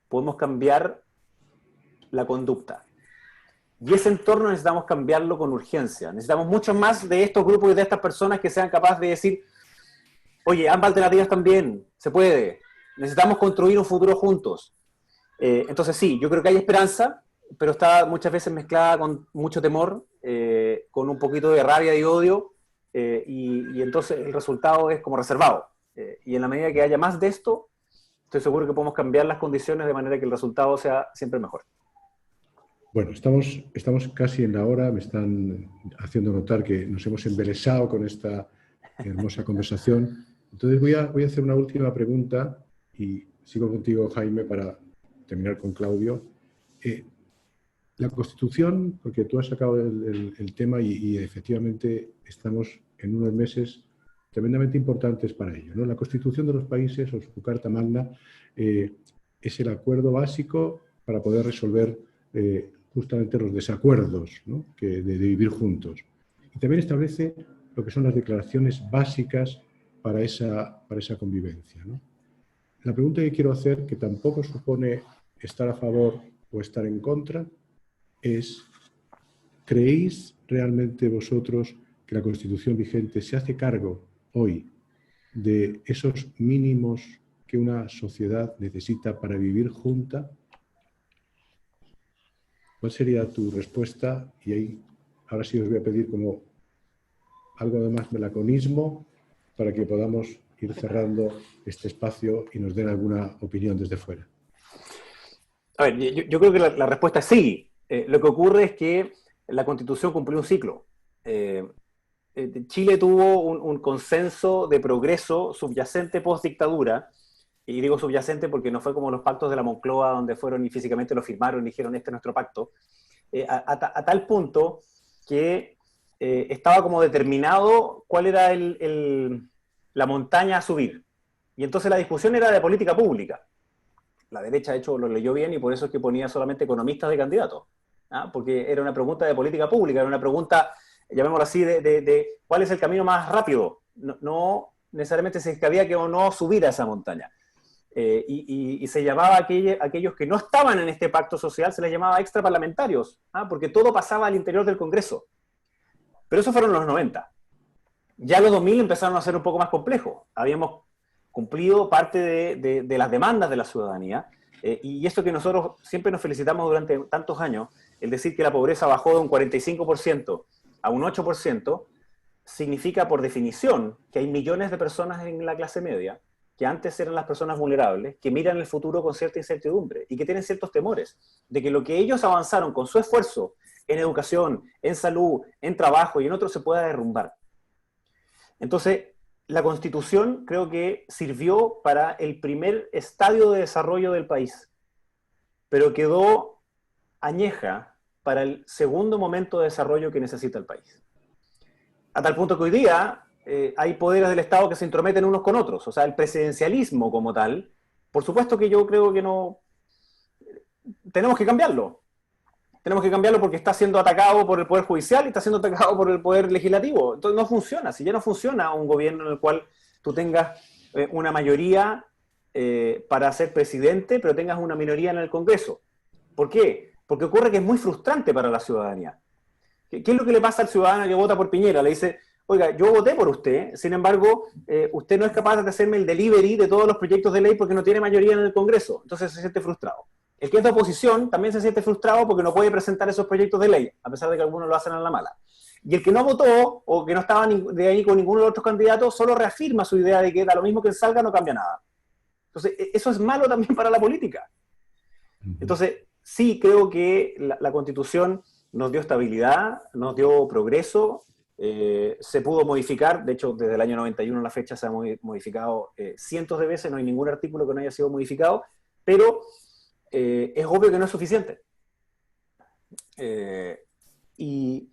podemos cambiar la conducta. Y ese entorno necesitamos cambiarlo con urgencia. Necesitamos mucho más de estos grupos y de estas personas que sean capaces de decir, oye, ambas alternativas también, se puede. Necesitamos construir un futuro juntos. Entonces sí, yo creo que hay esperanza, pero está muchas veces mezclada con mucho temor, con un poquito de rabia y odio, y entonces el resultado es como reservado. Y en la medida que haya más de esto, estoy seguro que podemos cambiar las condiciones de manera que el resultado sea siempre mejor. Bueno, estamos casi en la hora, me están haciendo notar que nos hemos embelesado con esta hermosa conversación. Entonces voy a hacer una última pregunta y sigo contigo, Jaime, para terminar con Claudio. La Constitución, porque tú has sacado el tema y efectivamente estamos en unos meses tremendamente importantes para ello, ¿no? La Constitución de los países, o su Carta Magna, es el acuerdo básico para poder resolver justamente los desacuerdos, ¿no? de vivir juntos. Y también establece lo que son las declaraciones básicas para esa convivencia, ¿no? La pregunta que quiero hacer, que tampoco supone estar a favor o estar en contra, es: ¿creéis realmente vosotros que la Constitución vigente se hace cargo hoy de esos mínimos que una sociedad necesita para vivir junta? ¿Cuál sería tu respuesta? Y ahí, ahora sí os voy a pedir como algo de más melaconismo para que podamos ir cerrando este espacio y nos den alguna opinión desde fuera. A ver, yo creo que la respuesta es sí. Lo que ocurre es que la Constitución cumplió un ciclo. Chile tuvo un consenso de progreso subyacente post-dictadura, y digo subyacente porque no fue como los pactos de la Moncloa, donde fueron y físicamente lo firmaron y dijeron este es nuestro pacto, a tal punto que estaba como determinado cuál era la montaña a subir. Y entonces la discusión era de política pública. La derecha, de hecho, lo leyó bien y por eso es que ponía solamente economistas de candidatos, porque era una pregunta de política pública, era una pregunta, llamémoslo así, de cuál es el camino más rápido, no necesariamente si es que había que o no subir a esa montaña. Y se llamaba a aquellos que no estaban en este pacto social, se les llamaba extraparlamentarios, porque todo pasaba al interior del Congreso. Pero eso fueron los 90. Ya los 2000 empezaron a ser un poco más complejos. Habíamos cumplido parte de las demandas de la ciudadanía, y esto que nosotros siempre nos felicitamos durante tantos años, el decir que la pobreza bajó de un 45% a un 8%, significa por definición que hay millones de personas en la clase media que antes eran las personas vulnerables, que miran el futuro con cierta incertidumbre y que tienen ciertos temores de que lo que ellos avanzaron con su esfuerzo en educación, en salud, en trabajo y en otros se pueda derrumbar. Entonces, la Constitución creo que sirvió para el primer estadio de desarrollo del país, pero quedó añeja para el segundo momento de desarrollo que necesita el país. A tal punto que hoy día hay poderes del Estado que se entrometen unos con otros. O sea, el presidencialismo como tal, por supuesto que yo creo que no... Tenemos que cambiarlo. Tenemos que cambiarlo porque está siendo atacado por el Poder Judicial y está siendo atacado por el Poder Legislativo. Entonces no funciona. Si ya no funciona un gobierno en el cual tú tengas una mayoría para ser presidente, pero tengas una minoría en el Congreso. ¿Por qué? porque ocurre que es muy frustrante para la ciudadanía. ¿Qué es lo que le pasa al ciudadano que vota por Piñera? Le dice, oiga, yo voté por usted, sin embargo, usted no es capaz de hacerme el delivery de todos los proyectos de ley porque no tiene mayoría en el Congreso, entonces se siente frustrado. El que es de oposición también se siente frustrado porque no puede presentar esos proyectos de ley, a pesar de que algunos lo hacen a la mala. Y el que no votó, o que no estaba de ahí con ninguno de los otros candidatos, solo reafirma su idea de que da lo mismo que salga, no cambia nada. Entonces, eso es malo también para la política. Entonces, sí creo que la Constitución nos dio estabilidad, nos dio progreso, se pudo modificar, de hecho, desde el año 91 a la fecha se ha modificado cientos de veces, no hay ningún artículo que no haya sido modificado, pero es obvio que no es suficiente. Y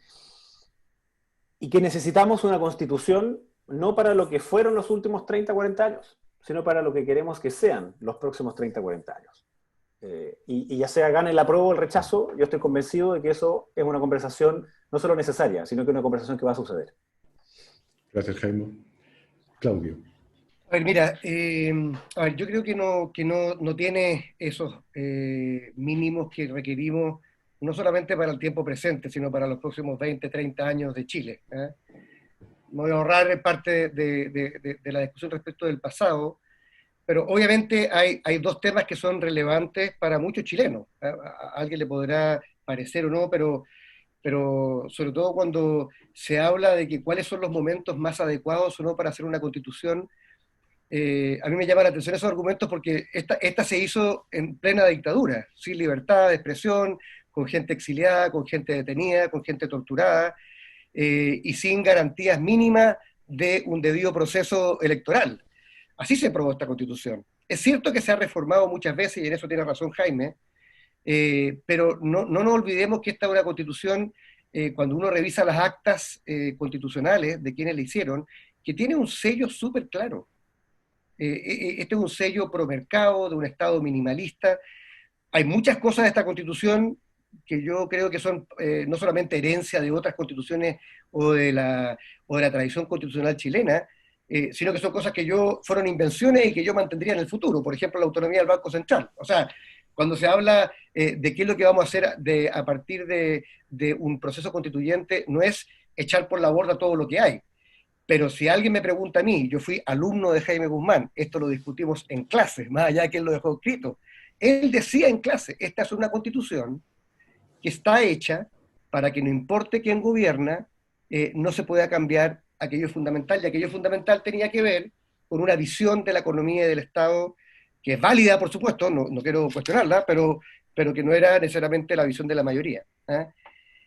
que necesitamos una Constitución no para lo que fueron los últimos 30, 40 años, sino para lo que queremos que sean los próximos 30, 40 años. Y ya sea gane el apruebo o el rechazo, yo estoy convencido de que eso es una conversación no solo necesaria, sino que una conversación que va a suceder. Gracias, Jaime. Claudio. A ver, mira, yo creo que no tiene esos mínimos que requerimos, no solamente para el tiempo presente, sino para los próximos 20, 30 años de Chile. Me voy a ahorrar parte de la discusión respecto del pasado, pero obviamente hay dos temas que son relevantes para muchos chilenos. A alguien le podrá parecer o no, pero sobre todo cuando se habla de que cuáles son los momentos más adecuados o no para hacer una constitución. A mí me llama la atención esos argumentos porque esta se hizo en plena dictadura, sin libertad de expresión, con gente exiliada, con gente detenida, con gente torturada, y sin garantías mínimas de un debido proceso electoral. Así se aprobó esta Constitución. Es cierto que se ha reformado muchas veces, y en eso tiene razón Jaime, pero no nos olvidemos que esta es una Constitución, cuando uno revisa las actas constitucionales de quienes la hicieron, que tiene un sello súper claro. Este es un sello pro mercado, de un Estado minimalista. Hay muchas cosas de esta Constitución que yo creo que son no solamente herencia de otras constituciones o de la tradición constitucional chilena, sino que son cosas que fueron invenciones y que yo mantendría en el futuro. Por ejemplo, la autonomía del Banco Central. O sea, cuando se habla de qué es lo que vamos a hacer a partir de un proceso constituyente, no es echar por la borda todo lo que hay. Pero si alguien me pregunta a mí, yo fui alumno de Jaime Guzmán, esto lo discutimos en clase, más allá de que él lo dejó escrito. Él decía en clase, esta es una constitución que está hecha para que no importe quién gobierna, no se pueda cambiar aquello fundamental, y aquello fundamental tenía que ver con una visión de la economía y del Estado que es válida, por supuesto, no quiero cuestionarla, pero que no era necesariamente la visión de la mayoría.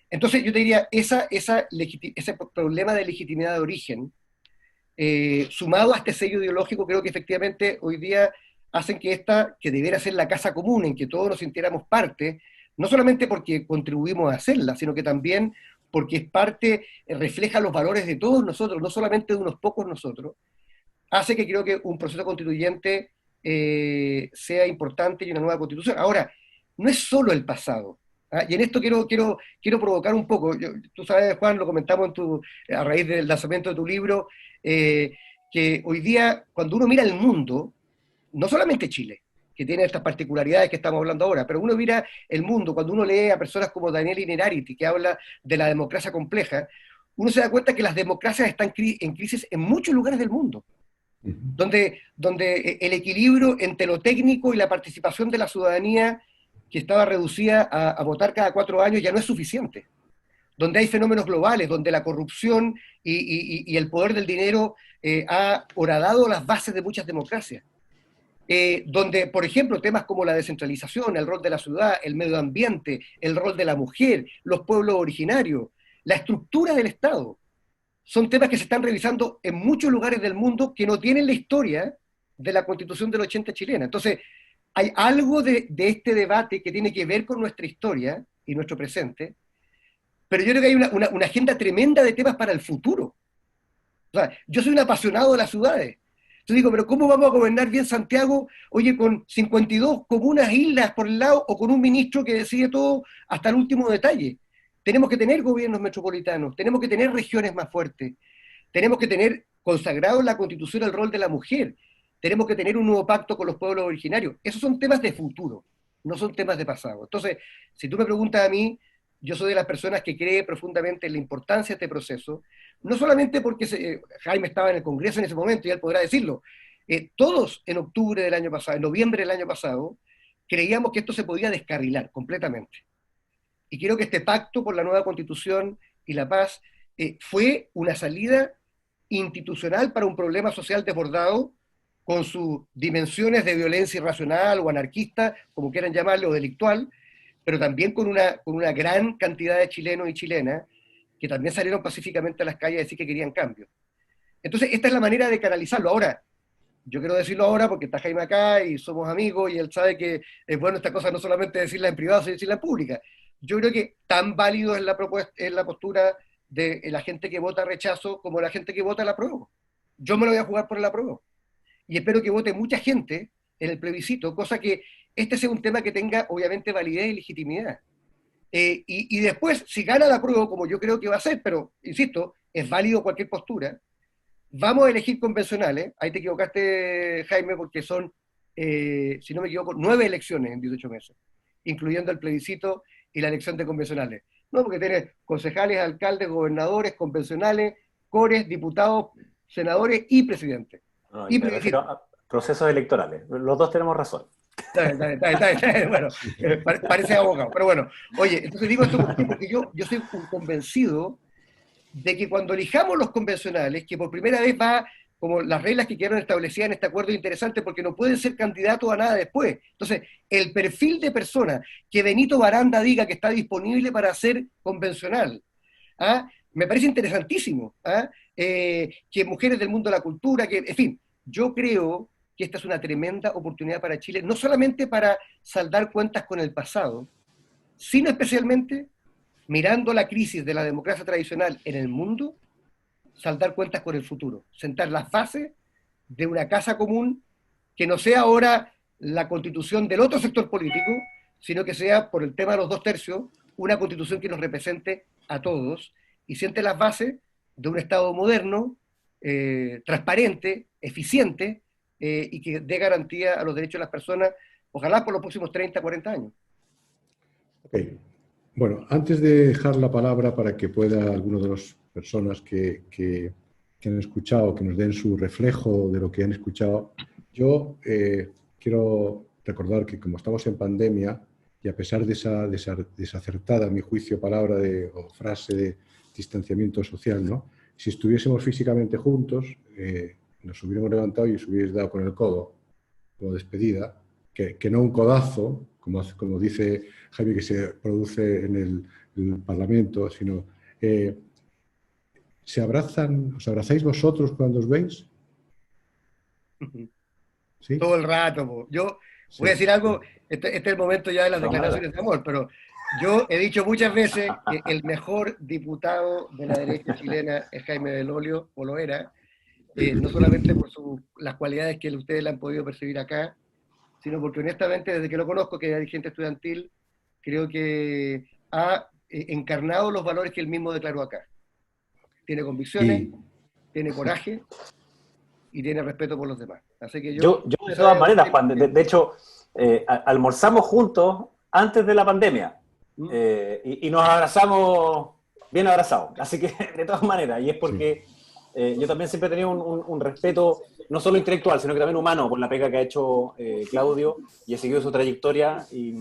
Entonces yo te diría, ese problema de legitimidad de origen, sumado a este sello ideológico, creo que efectivamente hoy día hacen que debiera ser la casa común, en que todos nos sintiéramos parte, no solamente porque contribuimos a hacerla, sino que también porque es parte, refleja los valores de todos nosotros, no solamente de unos pocos nosotros, hace que creo que un proceso constituyente sea importante y una nueva constitución. Ahora, no es solo el pasado. Y en esto quiero provocar un poco. Tú sabes, Juan, lo comentamos a raíz del lanzamiento de tu libro, que hoy día, cuando uno mira el mundo, no solamente Chile, que tiene estas particularidades que estamos hablando ahora, pero uno mira el mundo, cuando uno lee a personas como Daniel Innerarity, que habla de la democracia compleja, uno se da cuenta que las democracias están en crisis en muchos lugares del mundo, donde el equilibrio entre lo técnico y la participación de la ciudadanía, que estaba reducida a votar cada 4 años, ya no es suficiente, donde hay fenómenos globales, donde la corrupción y el poder del dinero ha horadado las bases de muchas democracias. Donde, por ejemplo, temas como la descentralización, el rol de la ciudad, el medio ambiente, el rol de la mujer, los pueblos originarios, la estructura del Estado, son temas que se están revisando en muchos lugares del mundo que no tienen la historia de la Constitución del 80 chilena. Entonces, hay algo de este debate que tiene que ver con nuestra historia y nuestro presente, pero yo creo que hay una agenda tremenda de temas para el futuro. O sea, yo soy un apasionado de las ciudades. Yo digo, pero ¿cómo vamos a gobernar bien Santiago, oye, con 52 comunas, islas por el lado, o con un ministro que decide todo hasta el último detalle? Tenemos que tener gobiernos metropolitanos, tenemos que tener regiones más fuertes, tenemos que tener consagrado en la Constitución el rol de la mujer, tenemos que tener un nuevo pacto con los pueblos originarios. Esos son temas de futuro. no son temas de pasado. Entonces, si tú me preguntas a mí, yo soy de las personas que cree profundamente en la importancia de este proceso, no solamente porque Jaime estaba en el Congreso en ese momento y él podrá decirlo, todos en octubre del año pasado, en noviembre del año pasado, creíamos que esto se podía descarrilar completamente. Y creo que este pacto por la nueva Constitución y la paz fue una salida institucional para un problema social desbordado, con sus dimensiones de violencia irracional o anarquista, como quieran llamarlo, o delictual, pero también con una gran cantidad de chilenos y chilenas que también salieron pacíficamente a las calles a decir que querían cambio. Entonces, esta es la manera de canalizarlo. Ahora, yo quiero decirlo ahora porque está Jaime acá y somos amigos y él sabe que es bueno esta cosa no solamente decirla en privado, sino decirla en pública. Yo creo que tan válido es la propuesta, es la postura de la gente que vota rechazo como la gente que vota el apruebo. Yo me lo voy a jugar por el apruebo. Y espero que vote mucha gente en el plebiscito, cosa que este sea un tema que tenga obviamente validez y legitimidad. Y después, si gana la prueba, como yo creo que va a ser, pero insisto, es válido cualquier postura, vamos a elegir convencionales. Ahí te equivocaste, Jaime, porque son, si no me equivoco, 9 elecciones en 18 meses, incluyendo el plebiscito y la elección de convencionales. No, porque tienes concejales, alcaldes, gobernadores, convencionales, cores, diputados, senadores y presidentes. No, y me refiero a procesos electorales. Los dos tenemos razón. Bueno, parece abogado, pero bueno. Oye, entonces digo esto porque yo soy un convencido de que cuando elijamos los convencionales, que por primera vez va como las reglas que quedaron establecidas en este acuerdo interesante, porque no pueden ser candidatos a nada después. Entonces, el perfil de persona que Benito Baranda diga que está disponible para ser convencional, ¿ah? Me parece interesantísimo, ¿ah? Que mujeres del mundo de la cultura, que, en fin, yo creo que esta es una tremenda oportunidad para Chile, no solamente para saldar cuentas con el pasado, sino especialmente mirando la crisis de la democracia tradicional en el mundo, saldar cuentas con el futuro, sentar las bases de una casa común que no sea ahora la constitución del otro sector político, sino que sea, por el tema de los 2/3, una constitución que nos represente a todos y siente las bases de un Estado moderno, transparente, eficiente, y que dé garantía a los derechos de las personas, ojalá por los próximos 30, 40 años. Okay. Bueno, antes de dejar la palabra para que pueda alguno de las personas que han escuchado, que nos den su reflejo de lo que han escuchado, yo quiero recordar que como estamos en pandemia, y a pesar de esa desacertada, a mi juicio, palabra o frase de distanciamiento social, ¿no? Si estuviésemos físicamente juntos, nos hubiéramos levantado y os hubierais dado con el codo, como despedida, que no un codazo, como dice Jaime, que se produce en el Parlamento, sino ¿os abrazáis vosotros cuando os veis? ¿Sí? Todo el rato. Yo voy a decir algo, este es el momento ya de las declaraciones de amor, pero yo he dicho muchas veces que el mejor diputado de la derecha chilena es Jaime Belolio, o lo era, no solamente por las cualidades que ustedes le han podido percibir acá, sino porque honestamente desde que lo conozco, que era dirigente estudiantil, creo que ha encarnado los valores que él mismo declaró acá. Tiene convicciones, tiene coraje y tiene respeto por los demás. Así que yo de todas maneras, Juan, de hecho, almorzamos juntos antes de la pandemia y nos abrazamos bien abrazados. Así que de todas maneras, y es porque yo también siempre he tenido un respeto, no solo intelectual, sino que también humano, por la pega que ha hecho Claudio, y he seguido su trayectoria. Y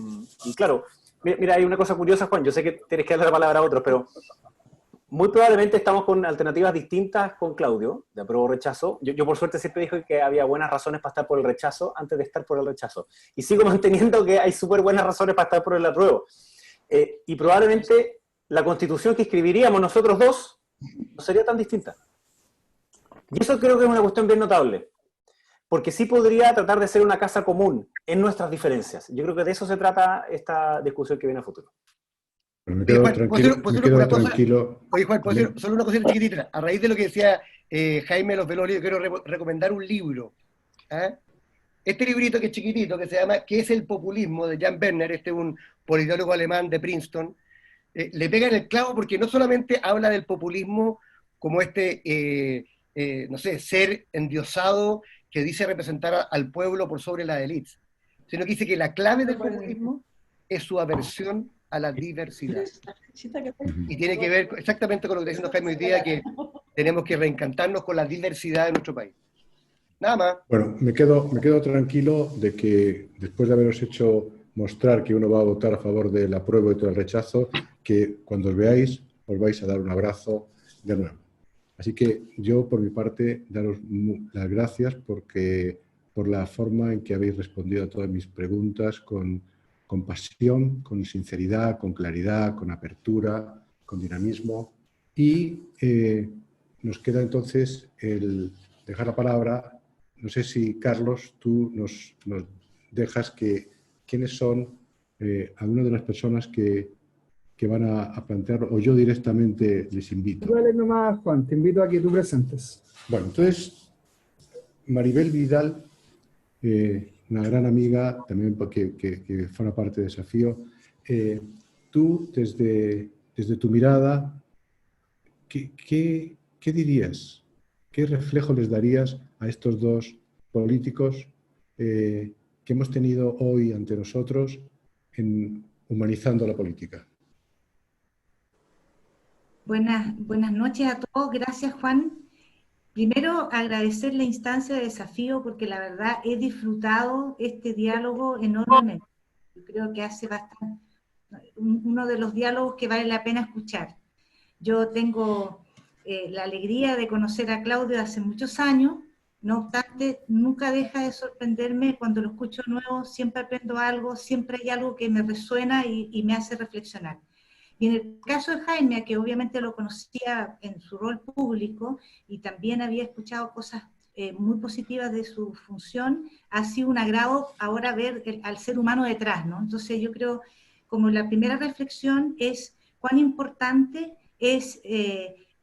claro, mira, hay una cosa curiosa, Juan, yo sé que tienes que darle la palabra a otros, pero muy probablemente estamos con alternativas distintas con Claudio, de apruebo o rechazo. Yo por suerte siempre dije que había buenas razones para estar por el rechazo antes de estar por el rechazo. Y sigo manteniendo que hay súper buenas razones para estar por el apruebo. Y probablemente la constitución que escribiríamos nosotros dos no sería tan distinta. Y eso creo que es una cuestión bien notable. Porque sí podría tratar de ser una casa común en nuestras diferencias. Yo creo que de eso se trata esta discusión que viene a futuro. Me quedo tranquilo. Oye, Juan, solo una cosita chiquitita. A raíz de lo que decía Jaime Los Belolio, yo quiero recomendar un libro. ¿Ah? Este librito que es chiquitito, que se llama ¿Qué es el populismo?, de Jan Werner, este es un politólogo alemán de Princeton, le pega en el clavo porque no solamente habla del populismo como no sé, ser endiosado que dice representar al pueblo por sobre las élites, sino que dice que la clave del populismo es su aversión a la diversidad. Y tiene que ver exactamente con lo que está diciendo Jaime hoy día, que tenemos que reencantarnos con la diversidad de nuestro país. Nada más. Bueno, me quedo tranquilo de que después de haberos hecho mostrar que uno va a votar a favor del apruebo y todo el rechazo, que cuando os veáis os vais a dar un abrazo de nuevo. Así que yo, por mi parte, daros las gracias por la forma en que habéis respondido a todas mis preguntas con pasión, con sinceridad, con claridad, con apertura, con dinamismo. Y nos queda entonces el dejar la palabra. No sé si, Carlos, tú nos dejas quiénes son algunas de las personas que van a plantear, o yo directamente les invito. Dale nomás, Juan, te invito a que tú presentes. Bueno, entonces, Maribel Vidal, una gran amiga, también que forma parte de Desafío. Tú, desde tu mirada, ¿qué dirías? ¿Qué reflejo les darías a estos dos políticos que hemos tenido hoy ante nosotros en Humanizando la Política? Buenas noches a todos. Gracias, Juan. Primero, agradecer la instancia de Desafío porque la verdad he disfrutado este diálogo enormemente. Yo creo que hace bastante, uno de los diálogos que vale la pena escuchar. Yo tengo la alegría de conocer a Claudio hace muchos años, no obstante, nunca deja de sorprenderme cuando lo escucho nuevo, siempre aprendo algo, siempre hay algo que me resuena y me hace reflexionar. Y en el caso de Jaime, que obviamente lo conocía en su rol público y también había escuchado cosas muy positivas de su función, ha sido un agrado ahora ver al ser humano detrás, ¿no? Entonces yo creo, como la primera reflexión es cuán importante es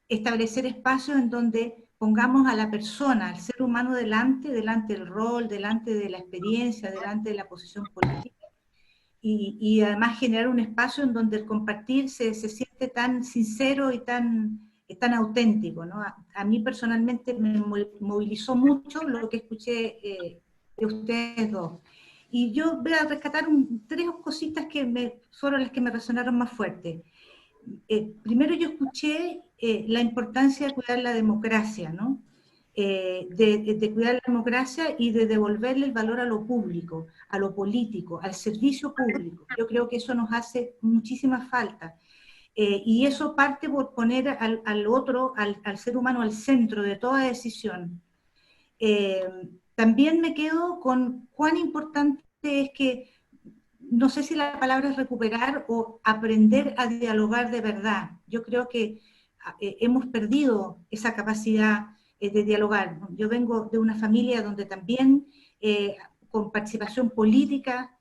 establecer espacios en donde pongamos a la persona, al ser humano delante del rol, delante de la experiencia, delante de la posición política, y además generar un espacio en donde el compartir se siente tan sincero y tan auténtico, ¿no? A mí personalmente me movilizó mucho lo que escuché de ustedes dos. Y yo voy a rescatar tres cositas que fueron las que me resonaron más fuerte. Primero yo escuché la importancia de cuidar la democracia, ¿no? De cuidar la democracia y de devolverle el valor a lo público, a lo político, al servicio público. Yo creo que eso nos hace muchísima falta. Y eso parte por poner al otro, al ser humano, al centro de toda decisión. También me quedo con cuán importante es que, no sé si la palabra es recuperar o aprender a dialogar de verdad. Yo creo que hemos perdido esa capacidad de dialogar. Yo vengo de una familia donde también, con participación política,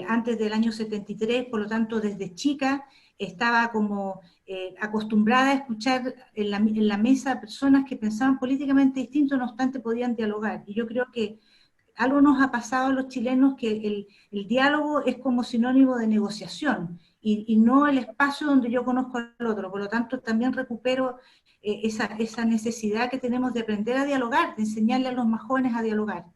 antes del año 73, por lo tanto desde chica, estaba como acostumbrada a escuchar en la mesa personas que pensaban políticamente distinto, no obstante podían dialogar. Y yo creo que algo nos ha pasado a los chilenos, que el diálogo es como sinónimo de negociación, y no el espacio donde yo conozco al otro. Por lo tanto, también recupero esa necesidad que tenemos de aprender a dialogar, de enseñarle a los más jóvenes a dialogar.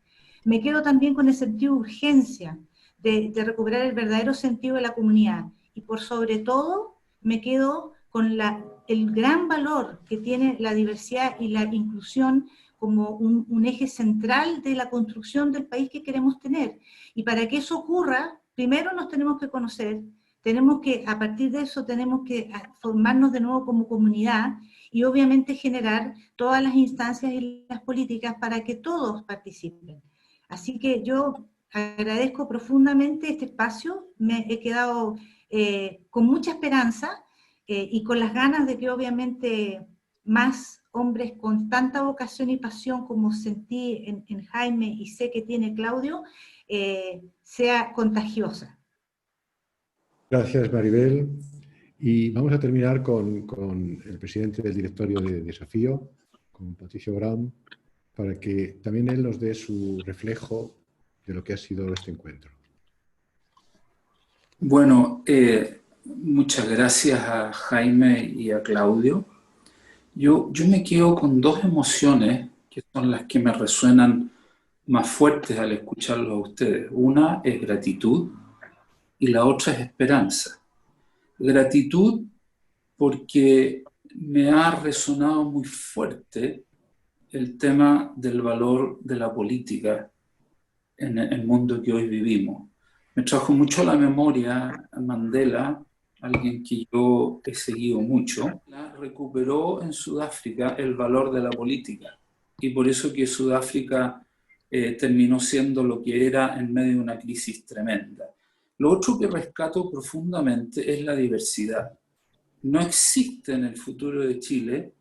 Me quedo también con el sentido de urgencia, de recuperar el verdadero sentido de la comunidad. Y por sobre todo, me quedo con el gran valor que tiene la diversidad y la inclusión como un eje central de la construcción del país que queremos tener. Y para que eso ocurra, primero nos tenemos que conocer, a partir de eso tenemos que formarnos de nuevo como comunidad y obviamente generar todas las instancias y las políticas para que todos participen. Así que yo agradezco profundamente este espacio, me he quedado con mucha esperanza y con las ganas de que obviamente más hombres con tanta vocación y pasión como sentí en Jaime y sé que tiene Claudio, sea contagiosa. Gracias, Maribel. Y vamos a terminar con el presidente del directorio de Desafío, con Patricio Brown, para que también él nos dé su reflejo de lo que ha sido este encuentro. Bueno, muchas gracias a Jaime y a Claudio. Yo me quedo con dos emociones que son las que me resuenan más fuertes al escucharlos a ustedes. Una es gratitud y la otra es esperanza. Gratitud porque me ha resonado muy fuerte el tema del valor de la política en el mundo que hoy vivimos. Me trajo mucho a la memoria a Mandela, alguien que yo he seguido mucho. Recuperó en Sudáfrica el valor de la política y por eso que Sudáfrica terminó siendo lo que era en medio de una crisis tremenda. Lo otro que rescato profundamente es la diversidad. No existe en el futuro de Chile,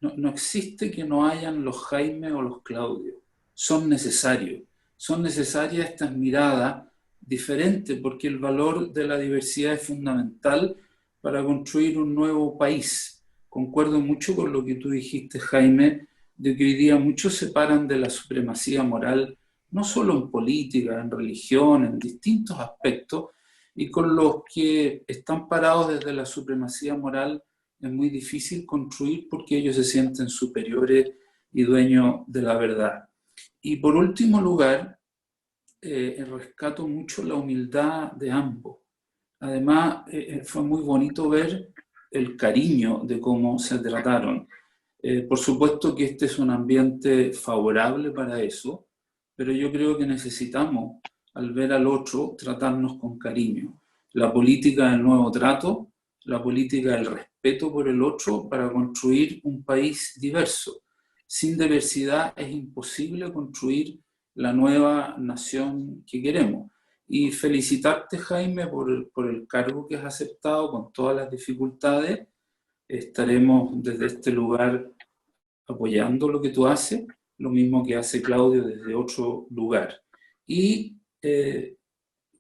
no existe que no hayan los Jaime o los Claudio. Son necesarios. Son necesarias estas miradas diferentes porque el valor de la diversidad es fundamental para construir un nuevo país. Concuerdo mucho con lo que tú dijiste, Jaime, de que hoy día muchos se paran de la supremacía moral, no solo en política, en religión, en distintos aspectos, y con los que están parados desde la supremacía moral es muy difícil construir porque ellos se sienten superiores y dueños de la verdad. Y por último lugar, rescato mucho la humildad de ambos. Además, fue muy bonito ver el cariño de cómo se trataron. Por supuesto que este es un ambiente favorable para eso, pero yo creo que necesitamos, al ver al otro, tratarnos con cariño. La política del nuevo trato, la política del respeto por el otro para construir un país diverso. Sin diversidad es imposible construir la nueva nación que queremos. Y felicitarte, Jaime, por el cargo que has aceptado con todas las dificultades. Estaremos desde este lugar apoyando lo que tú haces, lo mismo que hace Claudio desde otro lugar. Y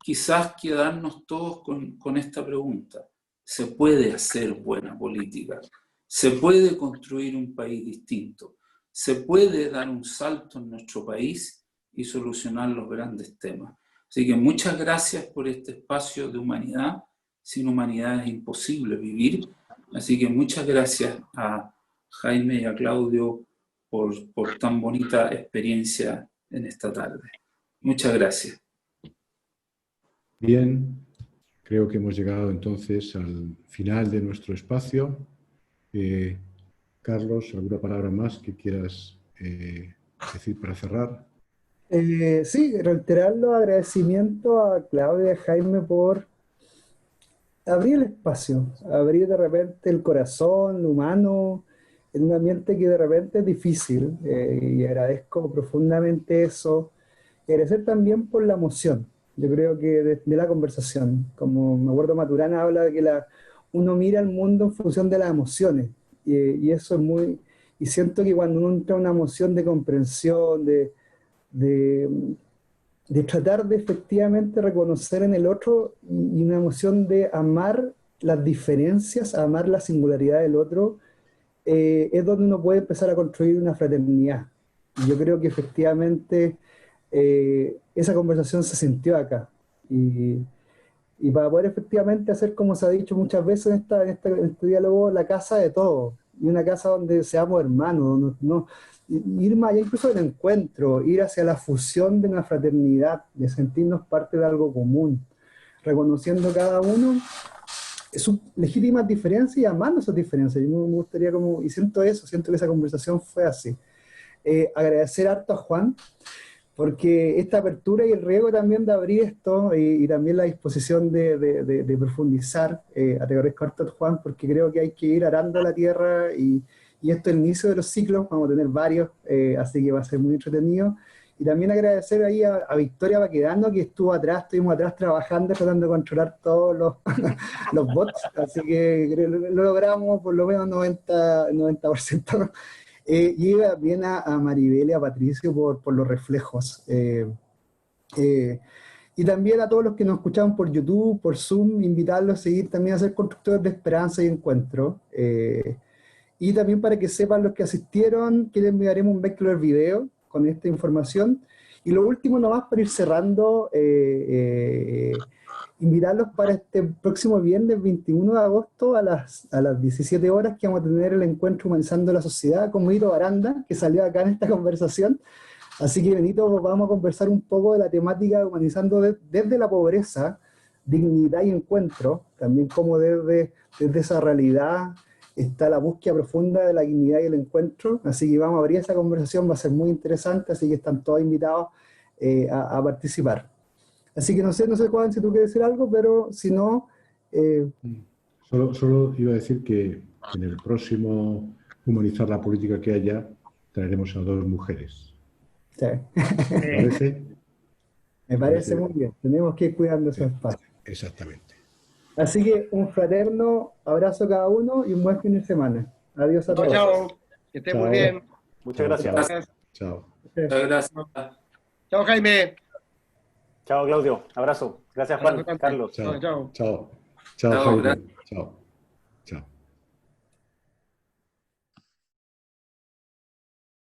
quizás quedarnos todos con esta pregunta. ¿Se puede hacer buena política? ¿Se puede construir un país distinto? ¿Se puede dar un salto en nuestro país y solucionar los grandes temas? Así que muchas gracias por este espacio de humanidad. Sin humanidad es imposible vivir. Así que muchas gracias a Jaime y a Claudio por tan bonita experiencia en esta tarde. Muchas gracias. Bien, creo que hemos llegado entonces al final de nuestro espacio. Carlos, ¿alguna palabra más que quieras decir para cerrar? Sí, reiterar los agradecimientos a Claudia y a Jaime por abrir el espacio, abrir de repente el corazón humano en un ambiente que de repente es difícil, y agradezco profundamente eso. Y agradecer también por la emoción. Yo creo que de la conversación, como me acuerdo Maturana habla de que uno mira el mundo en función de las emociones, y eso es muy, y siento que cuando uno entra en una emoción de comprensión, de tratar de efectivamente reconocer en el otro y una emoción de amar las diferencias, amar la singularidad del otro, es donde uno puede empezar a construir una fraternidad. Y yo creo que efectivamente esa conversación se sintió acá. Y para poder efectivamente hacer, como se ha dicho muchas veces en este diálogo, la casa de todos, y una casa donde seamos hermanos, ir más allá incluso del encuentro, ir hacia la fusión de una fraternidad, de sentirnos parte de algo común, reconociendo cada uno sus legítimas diferencias y amando esas diferencias. Yo me gustaría y siento eso, siento que esa conversación fue así. Agradecer harto a Juan, porque esta apertura y el riesgo también de abrir esto y también la disposición de profundizar, te agradezco harto, Juan, porque creo que hay que ir arando la tierra y esto es el inicio de los ciclos, vamos a tener varios, así que va a ser muy entretenido. Y también agradecer ahí a Victoria Baquedano, que estuvimos atrás trabajando, tratando de controlar todos los bots, así que lo logramos por lo menos 90%. Y bien a Maribel y a Patricio por los reflejos. Y también a todos los que nos escuchaban por YouTube, por Zoom, invitarlos a seguir también a ser constructores de esperanza y encuentro. Y también para que sepan los que asistieron, que les enviaremos un vector del video con esta información. Y lo último, nomás para ir cerrando, invitarlos para este próximo viernes 21 de agosto a las 17 horas, que vamos a tener el encuentro Humanizando la Sociedad con Mito Aranda, que salió acá en esta conversación. Así que, Benito, vamos a conversar un poco de la temática de humanizando desde la pobreza, dignidad y encuentro, también como desde esa realidad está la búsqueda profunda de la dignidad y el encuentro. Así que vamos a abrir esa conversación, va a ser muy interesante, así que están todos invitados a participar. Así que no sé, Juan, si tú quieres decir algo, pero si no... Solo iba a decir que en el próximo Humanizar la Política que haya, traeremos a 2 mujeres. Sí. ¿Te parece? Me parece muy bien. Tenemos que ir cuidando esos espacios. Exactamente. Así que un fraterno abrazo a cada uno y un buen fin de semana. Adiós a todos. Chao. Que estén muy bien. Muchas gracias. Gracias. Chao. Muchas gracias. Chao, Jaime. Chao, Claudio. Abrazo. Gracias, Juan. Carlos. Chao. Chao. Chao. Chao, Chao, Jaime. gracias. Chao.